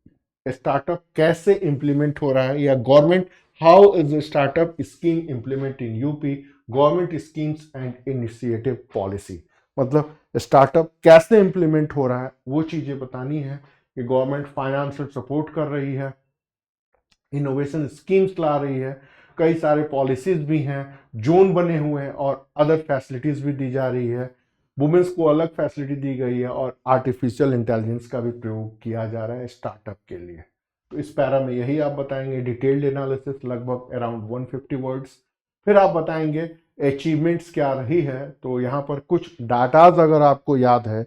स्टार्टअप कैसे इंप्लीमेंट हो रहा है, या government how is startup scheme implement in UP, government schemes and initiative policy. मतलब स्टार्टअप कैसे इंप्लीमेंट हो रहा है वो चीजें बतानी है कि गवर्नमेंट फाइनेंशियल सपोर्ट कर रही है, इनोवेशन स्कीम्स ला रही है, कई सारे पॉलिसीज भी हैं, जोन बने हुए हैं और अदर फैसिलिटीज भी दी जा रही है। वुमेन्स को अलग फैसिलिटी दी गई है और आर्टिफिशियल इंटेलिजेंस का भी प्रयोग किया जा रहा है स्टार्टअप के लिए। तो इस पैरा में यही आप बताएंगे, डिटेल्ड एनालिसिस लगभग अराउंड 150 वर्ड्स। फिर आप बताएंगे अचीवमेंट्स क्या रही है। तो यहाँ पर कुछ डाटाज अगर आपको याद है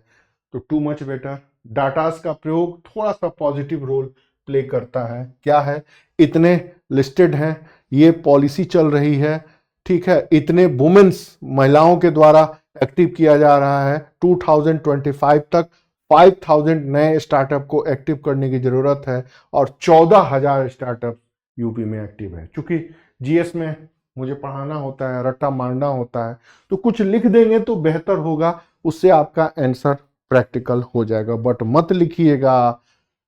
तो टू मच बेटर। डाटाज का प्रयोग थोड़ा सा पॉजिटिव रोल प्ले करता है। क्या है, इतने लिस्टेड हैं, ये पॉलिसी चल रही है, ठीक है, इतने वुमेन्स महिलाओं के द्वारा एक्टिव किया जा रहा है। 2025 तक 5000 नए स्टार्टअप को एक्टिव करने की जरूरत है और 14,000 स्टार्टअप यूपी में एक्टिव है। क्योंकि जीएस में मुझे पढ़ाना होता है, रट्टा मारना होता है, तो कुछ लिख देंगे तो बेहतर होगा, उससे आपका आंसर प्रैक्टिकल हो जाएगा। बट मत लिखिएगा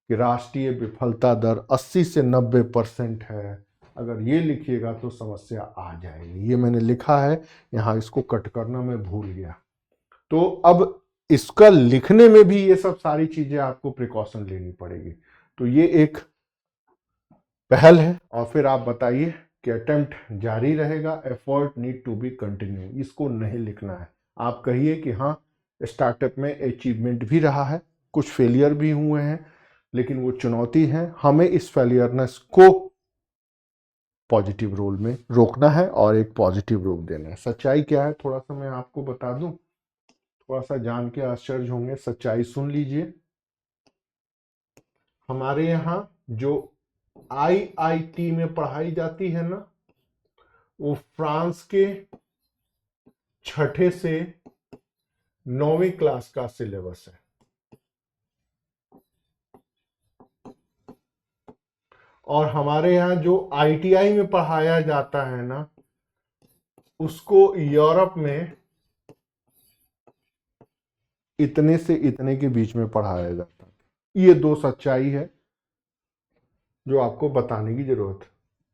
कि राष्ट्रीय विफलता दर 80 से 90% है। अगर ये लिखिएगा तो समस्या आ जाएगी। ये मैंने लिखा है यहाँ, इसको कट करना मैं भूल गया। तो अब इसका लिखने में भी ये सब सारी चीजें आपको प्रिकॉशन लेनी पड़ेगी। तो ये एक पहल है। और फिर आप बताइए कि अटेम्प्ट जारी रहेगा, effort need to be continue. इसको नहीं लिखना है, आप कहिए कि हाँ स्टार्टअप में अचीवमेंट भी रहा है, कुछ फेलियर भी हुए हैं, लेकिन वो चुनौती है, हमें इस फेलियरनेस को पॉजिटिव रोल में रोकना है और एक पॉजिटिव रोल देना है। सच्चाई क्या है थोड़ा सा मैं आपको बता दूं, थोड़ा सा जान के आश्चर्य होंगे। सच्चाई सुन लीजिए। हमारे यहाँ जो आईआईटी में पढ़ाई जाती है ना, वो फ्रांस के 6ठे से 9वीं क्लास का सिलेबस है। और हमारे यहाँ जो ITI में पढ़ाया जाता है ना, उसको यूरोप में इतने से इतने के बीच में पढ़ाया जाता है। ये दो सच्चाई है जो आपको बताने की जरूरत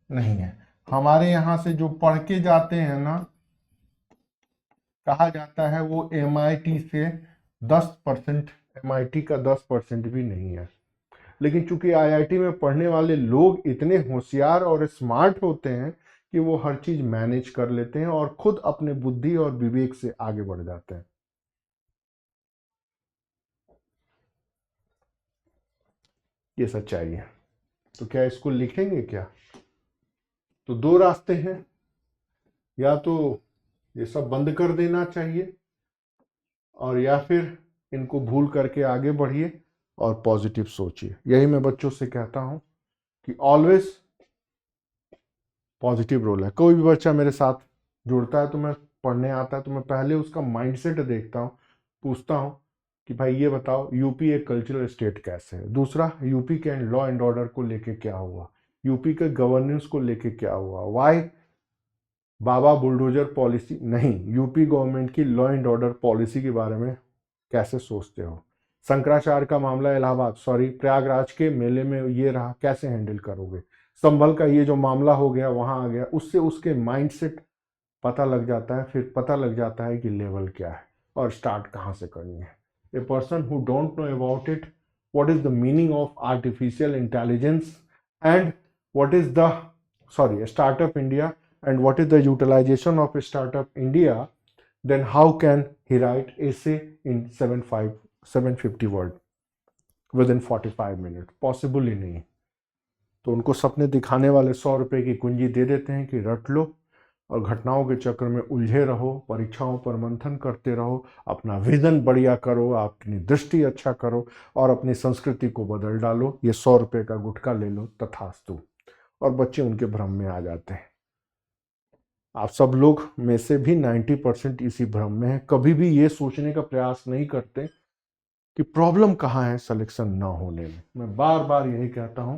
नहीं है। हमारे यहाँ से जो पढ़ के जाते हैं ना, कहा जाता है वो MIT से 10%, MIT का 10% भी नहीं है। लेकिन चूंकि IIT में पढ़ने वाले लोग इतने होशियार और स्मार्ट होते हैं कि वो हर चीज मैनेज कर लेते हैं और खुद अपने बुद्धि और विवेक से आगे बढ़ जाते हैं। ये सच्चाई है। तो क्या इसको लिखेंगे क्या? तो दो रास्ते हैं, या तो ये सब बंद कर देना चाहिए, और या फिर इनको भूल करके आगे बढ़िए और पॉजिटिव सोचिए। यही मैं बच्चों से कहता हूं कि ऑलवेज पॉजिटिव रोल है। कोई भी बच्चा मेरे साथ जुड़ता है तो मैं पढ़ने आता है तो मैं पहले उसका माइंडसेट देखता हूँ, पूछता हूँ कि भाई ये बताओ यूपी एक कल्चरल स्टेट कैसे है। दूसरा, यूपी के लॉ एंड ऑर्डर को लेके क्या हुआ, यूपी के गवर्नेंस को लेके क्या हुआ, वाई बाबा बुलडोजर पॉलिसी नहीं, यूपी गवर्नमेंट की लॉ एंड ऑर्डर पॉलिसी के बारे में कैसे सोचते हो। शंकराचार्य का मामला इलाहाबाद प्रयागराज के मेले में ये रहा, कैसे हैंडल करोगे। संभल का ये जो मामला हो गया वहां आ गया, उससे उसके माइंडसेट पता लग जाता है, फिर पता लग जाता है कि लेवल क्या है और स्टार्ट कहाँ से करनी है। A person who don't know about it, what is the meaning of artificial intelligence and what is the startup India and what is the utilization of startup India, then how can he write essay in 750 word within 45 minutes? Possible ही नहीं। तो उनको सपने दिखाने वाले 100 रुपए की कुंजी दे देते हैं कि रट लो और घटनाओं के चक्कर में उलझे रहो, परीक्षाओं पर मंथन करते रहो, अपना विजन बढ़िया करो, अपनी दृष्टि अच्छा करो और अपनी संस्कृति को बदल डालो। ये 100 रुपए का गुटखा ले लो, तथास्तु। और बच्चे उनके भ्रम में आ जाते हैं। आप सब लोग में से भी 90% इसी भ्रम में है, कभी भी ये सोचने का प्रयास नहीं करते कि प्रॉब्लम कहाँ है सिलेक्शन ना होने में। मैं बार बार यही कहता हूं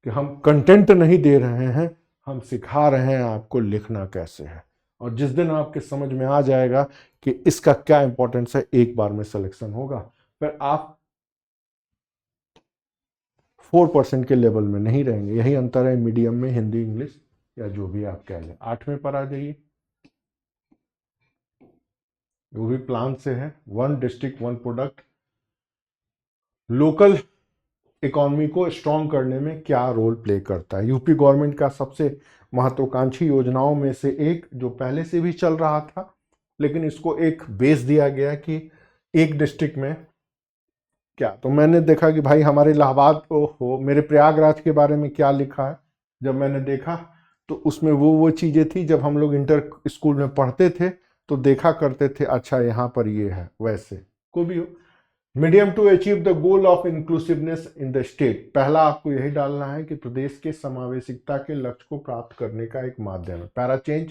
कि हम कंटेंट नहीं दे रहे हैं, हम सिखा रहे हैं आपको लिखना कैसे है। और जिस दिन आपके समझ में आ जाएगा कि इसका क्या इंपॉर्टेंस है, एक बार में सिलेक्शन होगा। फिर आप 4% के लेवल में नहीं रहेंगे। यही अंतर है मीडियम में, हिंदी इंग्लिश या जो भी आप कह लें। 8वें पर आ जाइए, वो भी प्लान से है, 1 डिस्ट्रिक्ट 1 प्रोडक्ट। लोकल इकोनॉमी को स्ट्रॉन्ग करने में क्या रोल प्ले करता है। यूपी गवर्नमेंट का सबसे महत्वाकांक्षी योजनाओं में से एक, जो पहले से भी चल रहा था लेकिन इसको एक बेस दिया गया कि एक डिस्ट्रिक्ट में क्या। तो मैंने देखा कि भाई हमारे इलाहाबाद हो, मेरे प्रयागराज के बारे में क्या लिखा है। जब मैंने देखा तो उसमें वो चीजें थी जब हम लोग इंटर स्कूल में पढ़ते थे तो देखा करते थे, अच्छा यहाँ पर ये है। वैसे को भी हो, medium to achieve the goal of inclusiveness in the state. पहला आपको यही डालना है कि प्रदेश के समावेशिकता के लक्ष्य को प्राप्त करने का एक माध्यम है, पैरा चेंज।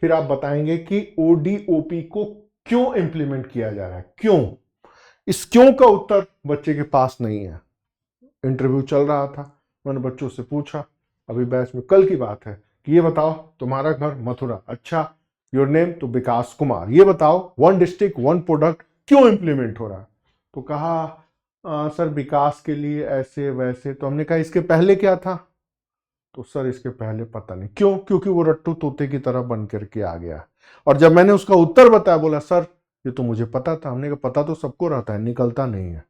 फिर आप बताएंगे कि ODOP को क्यों इंप्लीमेंट किया जा रहा है, क्यों। इस क्यों का उत्तर बच्चे के पास नहीं है। इंटरव्यू चल रहा था, मैंने बच्चों से पूछा, अभी बैच में कल की बात है, कि ये बताओ तुम्हारा घर मथुरा, अच्छा योर नेम, तो विकास कुमार, ये बताओ 1 डिस्ट्रिक्ट 1 प्रोडक्ट क्यों इंप्लीमेंट हो रहा। तो कहा सर विकास के लिए ऐसे वैसे। तो हमने कहा इसके पहले क्या था। तो सर इसके पहले पता नहीं। क्यों? क्योंकि वो रट्टू तोते की तरह बन करके आ गया। और जब मैंने उसका उत्तर बताया, बोला सर ये तो मुझे पता था। हमने कहा पता तो सबको रहता है, निकलता नहीं है।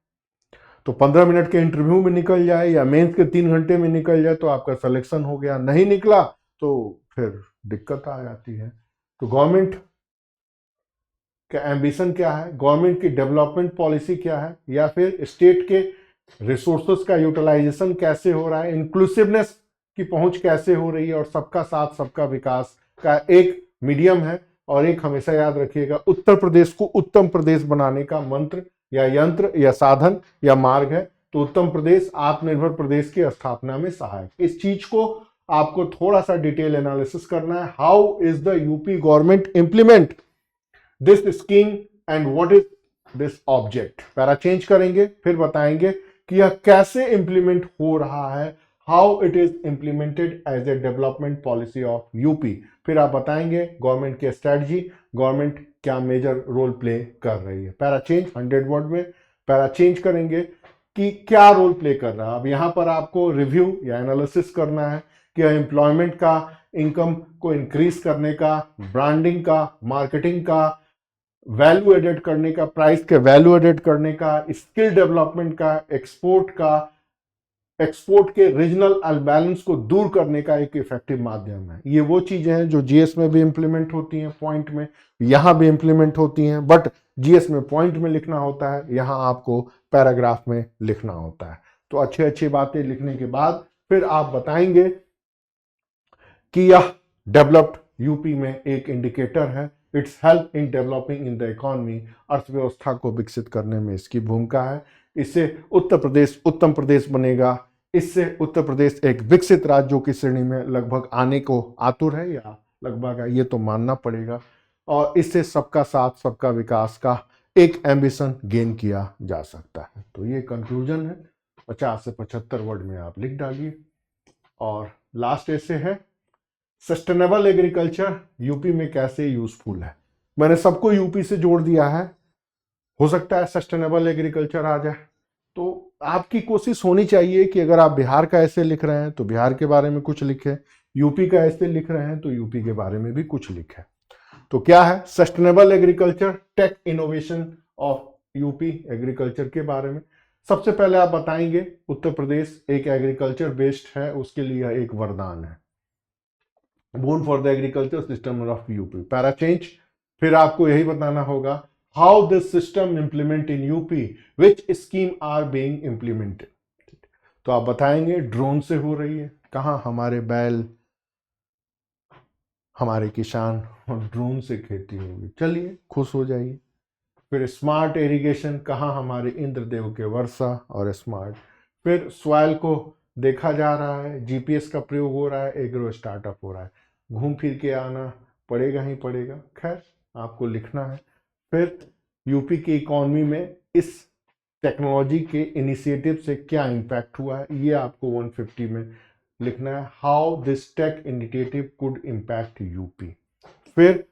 तो 15 मिनट के इंटरव्यू में निकल जाए या मेंस के 3 घंटे में निकल जाए तो आपका सिलेक्शन हो गया, नहीं निकला तो फिर दिक्कत आ जाती है। तो गवर्नमेंट का एम्बिशन क्या है, गवर्नमेंट की डेवलपमेंट पॉलिसी क्या है, या फिर स्टेट के रिसोर्सेस का यूटिलाइजेशन कैसे हो रहा है, इंक्लूसिवनेस की पहुंच कैसे हो रही है, और सबका साथ सबका विकास का एक मीडियम है। और एक हमेशा याद रखिएगा, उत्तर प्रदेश को उत्तम प्रदेश बनाने का मंत्र या यंत्र या साधन या मार्ग है। तो उत्तम प्रदेश आत्मनिर्भर प्रदेश की स्थापना में सहायक। इस चीज को आपको थोड़ा सा डिटेल एनालिसिस करना है। How is the UP government implement this scheme and what is this object. Para change करेंगे, फिर बताएंगे कि यह कैसे इंप्लीमेंट हो रहा है, how it is implemented as a development policy of UP. फिर आप बताएंगे गवर्नमेंट की स्ट्रेटजी, गवर्नमेंट क्या मेजर रोल प्ले कर रही है। पैरा चेंज 100 वर्ड में पैरा चेंज करेंगे कि क्या रोल प्ले कर रहा है। अब यहां पर आपको रिव्यू या एनालिसिस करना है कि एम्प्लॉयमेंट का, इनकम को इंक्रीज करने का, ब्रांडिंग का, मार्केटिंग का, वैल्यू एडेड करने का, प्राइस के वैल्यू एडेड करने का, स्किल डेवलपमेंट का, एक्सपोर्ट का, एक्सपोर्ट के रीजनल अनबैलेंस को दूर करने का एक इफेक्टिव माध्यम है। ये वो चीजें हैं जो जीएस में भी इंप्लीमेंट होती हैं पॉइंट में, यहां भी इंप्लीमेंट होती हैं, बट जीएस में पॉइंट में लिखना होता है, यहां आपको पैराग्राफ में लिखना होता है। तो अच्छी अच्छी बातें लिखने के बाद फिर आप बताएंगे कि यह डेवलप्ड यूपी में एक इंडिकेटर है, it's help in developing in the economy, अर्थव्यवस्था को विकसित करने में इसकी भूमिका है। इससे उत्तर प्रदेश उत्तम प्रदेश बनेगा, इससे उत्तर प्रदेश एक विकसित राज्यों की श्रेणी में लगभग आने को आतुर है, या लगभग है, ये तो मानना पड़ेगा। और इससे सबका साथ सबका विकास का एक एम्बिशन गेन किया जा सकता है। तो ये कंक्लूजन है, 50 से 75 वर्ड में आप लिख डालिए। और लास्ट ऐसे है सस्टेनेबल एग्रीकल्चर यूपी में कैसे यूजफुल है। मैंने सबको यूपी से जोड़ दिया है, हो सकता है सस्टेनेबल एग्रीकल्चर आ जाए। तो आपकी कोशिश होनी चाहिए कि अगर आप बिहार का ऐसे लिख रहे हैं तो बिहार के बारे में कुछ लिखें, यूपी का ऐसे लिख रहे हैं तो यूपी के बारे में भी कुछ लिखें। तो क्या है sustainable agriculture, tech innovation of UP agriculture के बारे में। सबसे पहले आप बताएंगे उत्तर प्रदेश एक एग्रीकल्चर बेस्ड है, उसके लिए एक वरदान है, boon for the agriculture system of UP. Para change, फिर आपको यही बताना होगा how this system implement in UP, which scheme are being implemented. तो आप बताएंगे ड्रोन से हो रही है, कहाँ हमारे बैल, हमारे किसान और ड्रोन से खेती होगी, चलिए खुश हो जाइए। फिर स्मार्ट इरिगेशन, कहाँ हमारे इंद्रदेव के वर्षा और स्मार्ट। फिर सॉइल को देखा जा रहा है, जीपीएस का प्रयोग हो रहा है, एग्रो स्टार्टअप हो रहा है, घूम फिर के आना पड़ेगा ही पड़ेगा, खैर आपको लिखना है। फिर यूपी की इकोनॉमी में इस टेक्नोलॉजी के इनिशिएटिव से क्या इम्पैक्ट हुआ है, ये आपको 150 में लिखना है, how this tech initiative could impact UP. फिर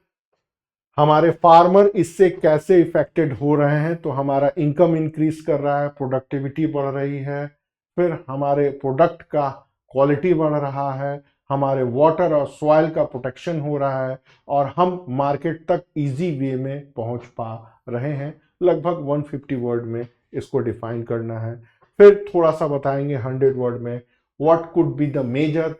हमारे फार्मर इससे कैसे इफेक्टेड हो रहे हैं, तो हमारा इनकम इंक्रीज कर रहा है, प्रोडक्टिविटी बढ़ रही है, फिर हमारे प्रोडक्ट का क्वालिटी बढ़ रहा है, हमारे वाटर और सॉइल का प्रोटेक्शन हो रहा है, और हम मार्केट तक इजी वे में पहुंच पा रहे हैं। लगभग 150 वर्ड में इसको डिफाइन करना है। फिर थोड़ा सा बताएंगे 100 वर्ड में what could be the major,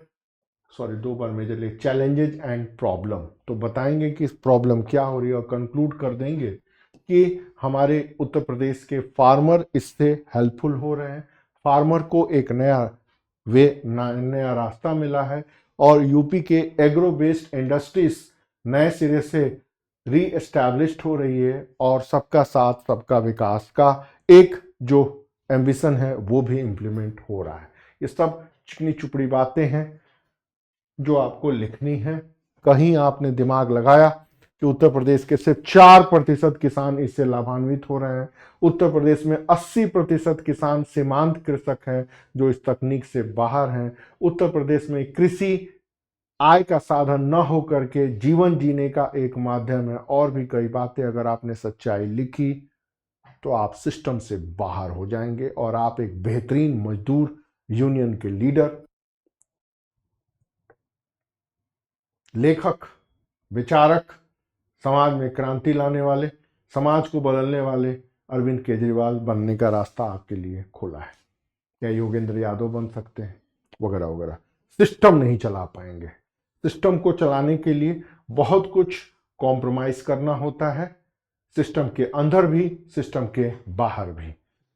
sorry 2 बार मेजर ले, चैलेंजेस एंड प्रॉब्लम। तो बताएंगे कि प्रॉब्लम क्या हो रही है और कंक्लूड कर देंगे कि हमारे उत्तर प्रदेश के फार्मर इससे हेल्पफुल हो रहे हैं, फार्मर को एक नया नया रास्ता मिला है, और यूपी के एग्रो बेस्ड इंडस्ट्रीज नए सिरे से री एस्टैब्लिश्ड हो रही है, और सबका साथ सबका विकास का एक जो एम्बिशन है वो भी इम्प्लीमेंट हो रहा है। ये सब चिकनी चुपड़ी बातें हैं जो आपको लिखनी है। कहीं आपने दिमाग लगाया कि उत्तर प्रदेश के सिर्फ 4% किसान इससे लाभान्वित हो रहे हैं, उत्तर प्रदेश में 80% किसान सीमांत कृषक हैं जो इस तकनीक से बाहर हैं, उत्तर प्रदेश में कृषि आय का साधन न हो करके जीवन जीने का एक माध्यम है, और भी कई बातें अगर आपने सच्चाई लिखी तो आप सिस्टम से बाहर हो जाएंगे और आप एक बेहतरीन मजदूर यूनियन के लीडर, लेखक, विचारक, समाज में क्रांति लाने वाले, समाज को बदलने वाले अरविंद केजरीवाल बनने का रास्ता आपके लिए खुला है। क्या योगेंद्र यादव बन सकते हैं, वगैरह वगैरह। सिस्टम नहीं चला पाएंगे, सिस्टम को चलाने के लिए बहुत कुछ कॉम्प्रोमाइज करना होता है, सिस्टम के अंदर भी सिस्टम के बाहर भी।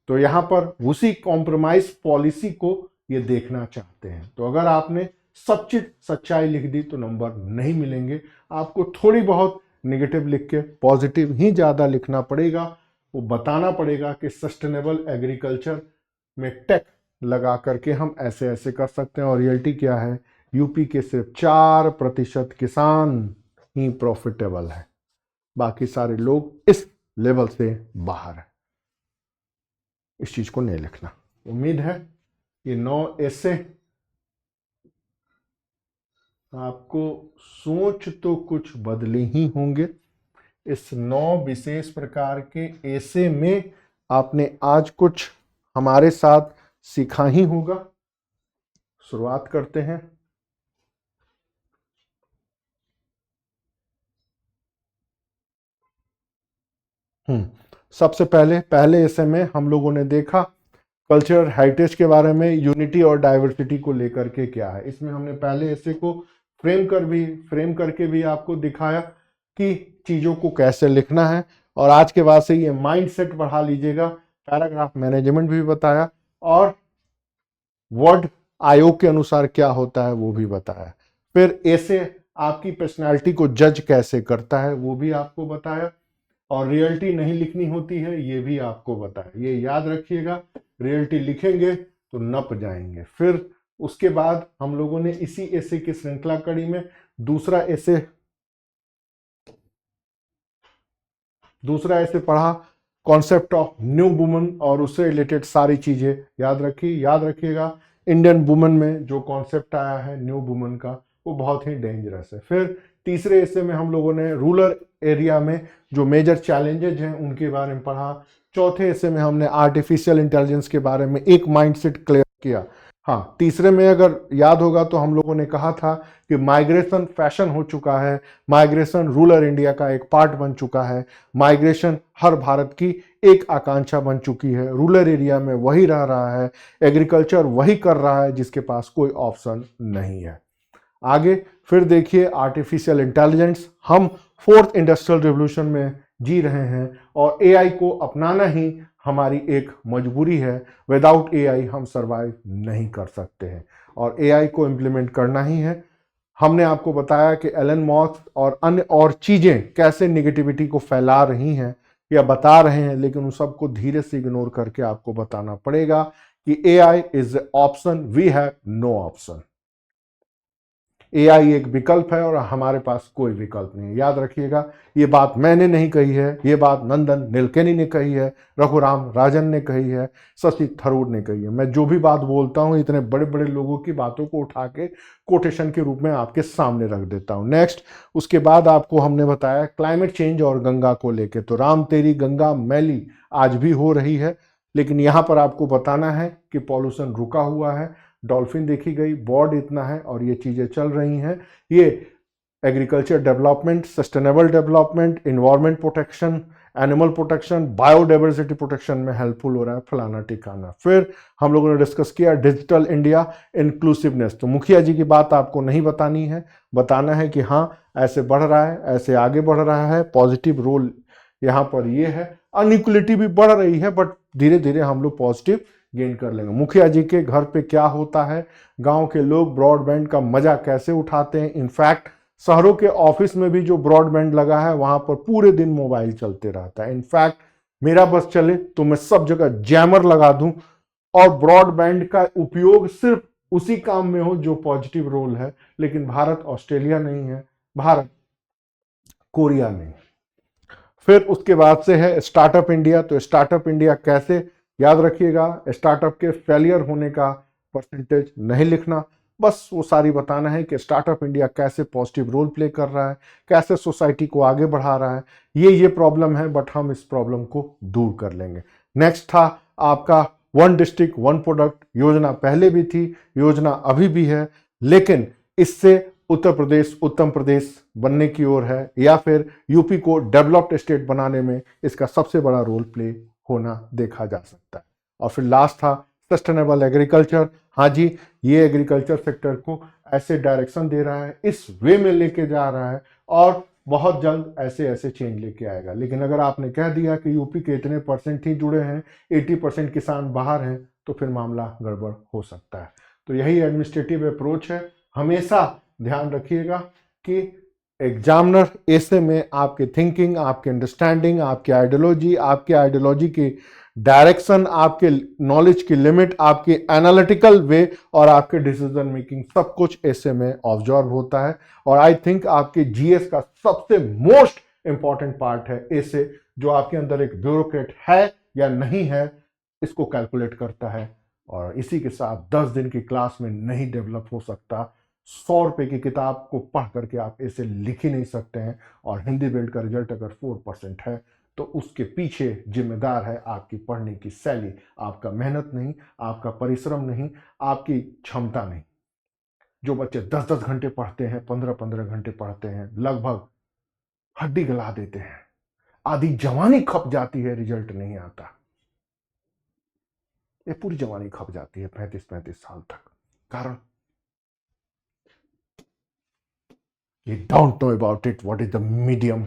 तो यहां पर उसी कॉम्प्रोमाइज पॉलिसी को ये देखना चाहते हैं। तो अगर आपने सब चीज सच्चाई लिख दी तो नंबर नहीं मिलेंगे, आपको थोड़ी बहुत नेगेटिव लिख के पॉजिटिव ही ज्यादा लिखना पड़ेगा। वो बताना पड़ेगा कि सस्टेनेबल एग्रीकल्चर में टेक लगा करके हम ऐसे ऐसे कर सकते हैं, और रियलिटी क्या है, यूपी के सिर्फ 4% किसान ही प्रॉफिटेबल है, बाकी सारे लोग इस लेवल से बाहर है। इस चीज को नहीं लिखना। उम्मीद है ये 9 ऐसे आपको सोच तो कुछ बदले ही होंगे। इस 9 विशेष प्रकार के ऐसे में आपने आज कुछ हमारे साथ सीखा ही होगा। शुरुआत करते हैं। सबसे पहले ऐसे में हम लोगों ने देखा कल्चरल हेरिटेज के बारे में, यूनिटी और डाइवर्सिटी को लेकर के क्या है। इसमें हमने पहले ऐसे को फ्रेम करके भी आपको दिखाया कि चीज़ों को कैसे लिखना है। और आज के बाद से ये माइंडसेट बढ़ा लीजिएगा। पैराग्राफ मैनेजमेंट भी बताया और वर्ड आयोग के अनुसार क्या होता है वो भी बताया। फिर ऐसे आपकी पर्सनालिटी को जज कैसे करता है वो भी आपको बताया। और रियलिटी नहीं लिखनी होती है ये भी आपको बताया। ये याद रखिएगा, रियलिटी लिखेंगे तो नप जाएंगे। फिर उसके बाद हम लोगों ने इसी ऐसे की श्रृंखला कड़ी में दूसरा ऐसे पढ़ा, कॉन्सेप्ट ऑफ न्यू वुमन, और उससे रिलेटेड सारी चीजें याद रखिएगा। इंडियन वुमन में जो कॉन्सेप्ट आया है न्यू वुमन का वो बहुत ही डेंजरस है। फिर तीसरे हिस्से में हम लोगों ने रूरल एरिया में जो मेजर चैलेंजेज हैं उनके बारे में पढ़ा। चौथे हिस्से में हमने आर्टिफिशियल इंटेलिजेंस के बारे में एक माइंडसेट क्लियर किया। हाँ, तीसरे में अगर याद होगा तो हम लोगों ने कहा था कि माइग्रेशन फैशन हो चुका है, माइग्रेशन रूरल इंडिया का एक पार्ट बन चुका है, माइग्रेशन हर भारत की एक आकांक्षा बन चुकी है। रूरल एरिया में वही रह रहा है, एग्रीकल्चर वही कर रहा है जिसके पास कोई ऑप्शन नहीं है। आगे फिर देखिए आर्टिफिशियल इंटेलिजेंस, हम फोर्थ इंडस्ट्रियल रिवॉल्यूशन में जी रहे हैं और एआई को अपनाना ही हमारी एक मजबूरी है। विदाउट एआई हम सरवाइव नहीं कर सकते हैं और एआई को इम्प्लीमेंट करना ही है। हमने आपको बताया कि एलन मस्क और अन्य और चीजें कैसे निगेटिविटी को फैला रही हैं या बता रहे हैं, लेकिन उन सबको धीरे से इग्नोर करके आपको बताना पड़ेगा कि AI is option, we have no option. AI एक विकल्प है और हमारे पास कोई विकल्प नहीं है। याद रखिएगा, ये बात मैंने नहीं कही है, ये बात नंदन नीलकेनी ने कही है, रघुराम राजन ने कही है, शशि थरूर ने कही है। मैं जो भी बात बोलता हूं इतने बड़े बड़े लोगों की बातों को उठा के कोटेशन के रूप में आपके सामने रख देता हूं। नेक्स्ट, उसके बाद आपको हमने बताया क्लाइमेट चेंज और गंगा को लेके। तो राम तेरी गंगा मैली आज भी हो रही है, लेकिन यहां पर आपको बताना है कि पॉल्यूशन रुका हुआ है, डॉल्फिन देखी गई, बॉर्ड इतना है और ये चीजें चल रही हैं। ये agriculture development, sustainable development, environment protection, animal protection, biodiversity protection में हेल्पफुल हो रहा है, फलाना ठिकाना। फिर हम लोगों ने डिस्कस किया डिजिटल इंडिया इंक्लूसिवनेस। तो मुखिया जी की बात आपको नहीं बतानी है, बताना है कि हाँ ऐसे बढ़ रहा है, ऐसे आगे बढ़ रहा है, पॉजिटिव रोल यहाँ पर ये है। अनइक्वलिटी भी बढ़ रही है बट धीरे धीरे हम लोग पॉजिटिव गेन कर लेंगे। मुखिया जी के घर पे क्या होता है, गांव के लोग ब्रॉडबैंड का मजा कैसे उठाते हैं। इनफैक्ट शहरों के ऑफिस में भी जो ब्रॉडबैंड लगा है वहां पर पूरे दिन मोबाइल चलते रहता है। इनफैक्ट मेरा बस चले तो मैं सब जगह जैमर लगा दूं और ब्रॉडबैंड का उपयोग सिर्फ उसी काम में हो जो पॉजिटिव रोल है। लेकिन भारत ऑस्ट्रेलिया नहीं है, भारत कोरिया नहीं। फिर उसके बाद से है स्टार्टअप इंडिया। तो स्टार्टअप इंडिया कैसे, याद रखिएगा स्टार्टअप के फेलियर होने का परसेंटेज नहीं लिखना, बस वो सारी बताना है कि स्टार्टअप इंडिया कैसे पॉजिटिव रोल प्ले कर रहा है, कैसे सोसाइटी को आगे बढ़ा रहा है। ये प्रॉब्लम है बट हम इस प्रॉब्लम को दूर कर लेंगे। नेक्स्ट था आपका वन डिस्ट्रिक्ट वन प्रोडक्ट योजना। पहले भी थी, योजना अभी भी है, लेकिन इससे उत्तर प्रदेश उत्तम प्रदेश बनने की ओर है या फिर यूपी को डेवलप्ड स्टेट बनाने में इसका सबसे बड़ा रोल प्ले होना देखा जा सकता है। और फिर लास्ट था सस्टेनेबल एग्रीकल्चर। हाँ जी, ये एग्रीकल्चर सेक्टर को ऐसे डायरेक्शन दे रहा है, इस वे में लेके जा रहा है और बहुत जल्द ऐसे ऐसे चेंज लेके आएगा। लेकिन अगर आपने कह दिया कि यूपी के इतने परसेंट ही जुड़े हैं, 80% किसान बाहर हैं, तो फिर मामला गड़बड़ हो सकता है। तो यही एडमिनिस्ट्रेटिव अप्रोच है। हमेशा ध्यान रखिएगा कि एग्जामिनर ऐसे में आपके थिंकिंग, आपके अंडरस्टैंडिंग, आपकी आइडियोलॉजी की डायरेक्शन, आपके नॉलेज की लिमिट, आपकी एनालिटिकल वे और आपके डिसीजन मेकिंग सब कुछ ऐसे में ऑब्जर्व होता है। और आई थिंक आपके जीएस का सबसे मोस्ट इंपॉर्टेंट पार्ट है ऐसे, जो आपके अंदर एक ब्यूरोक्रेट है या नहीं है इसको कैलकुलेट करता है। और इसी के साथ 10 दिन की क्लास में नहीं डेवलप हो सकता। 100 रुपए की किताब को पढ़ करके आप ऐसे लिख ही नहीं सकते हैं। और हिंदी बेल्ट का रिजल्ट अगर 4% है तो उसके पीछे जिम्मेदार है आपकी पढ़ने की शैली, आपका मेहनत नहीं, आपका परिश्रम नहीं, आपकी क्षमता नहीं। जो बच्चे 10-10 घंटे पढ़ते हैं, 15-15 घंटे पढ़ते हैं, लगभग हड्डी गला देते हैं, आधी जवानी खप जाती है, रिजल्ट नहीं आता। ये पूरी जवानी खप जाती है 35-35 साल तक। कारण you don't know about it. What is the medium?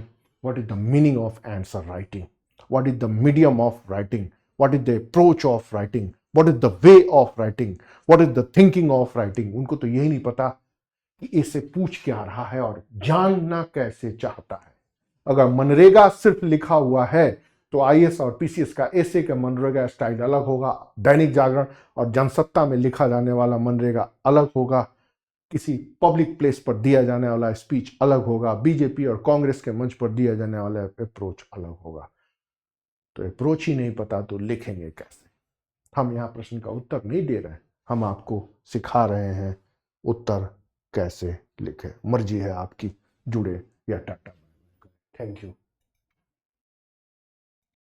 What is the meaning of answer writing? What is the medium of writing? What is the approach of writing? What is the way of writing? What is the thinking of writing? उनको तो यही नहीं पता कि इसे पूछ क्या रहा है और जानना कैसे चाहता है। अगर मनरेगा सिर्फ लिखा हुआ है तो आईएएस और पीसीएस का ऐसे का मनरेगा स्टाइल अलग होगा, दैनिक जागरण और जनसत्ता में लिखा जाने वाला मनरेगा अलग होगा, किसी पब्लिक प्लेस पर दिया जाने वाला स्पीच अलग होगा, बीजेपी और कांग्रेस के मंच पर दिया जाने वाला अप्रोच अलग होगा। तो अप्रोच ही नहीं पता तो लिखेंगे कैसे? हम यहाँ प्रश्न का उत्तर नहीं दे रहे हैं, हम आपको सिखा रहे हैं उत्तर कैसे लिखें। मर्जी है आपकी, जुड़े या टाटा। Thank you.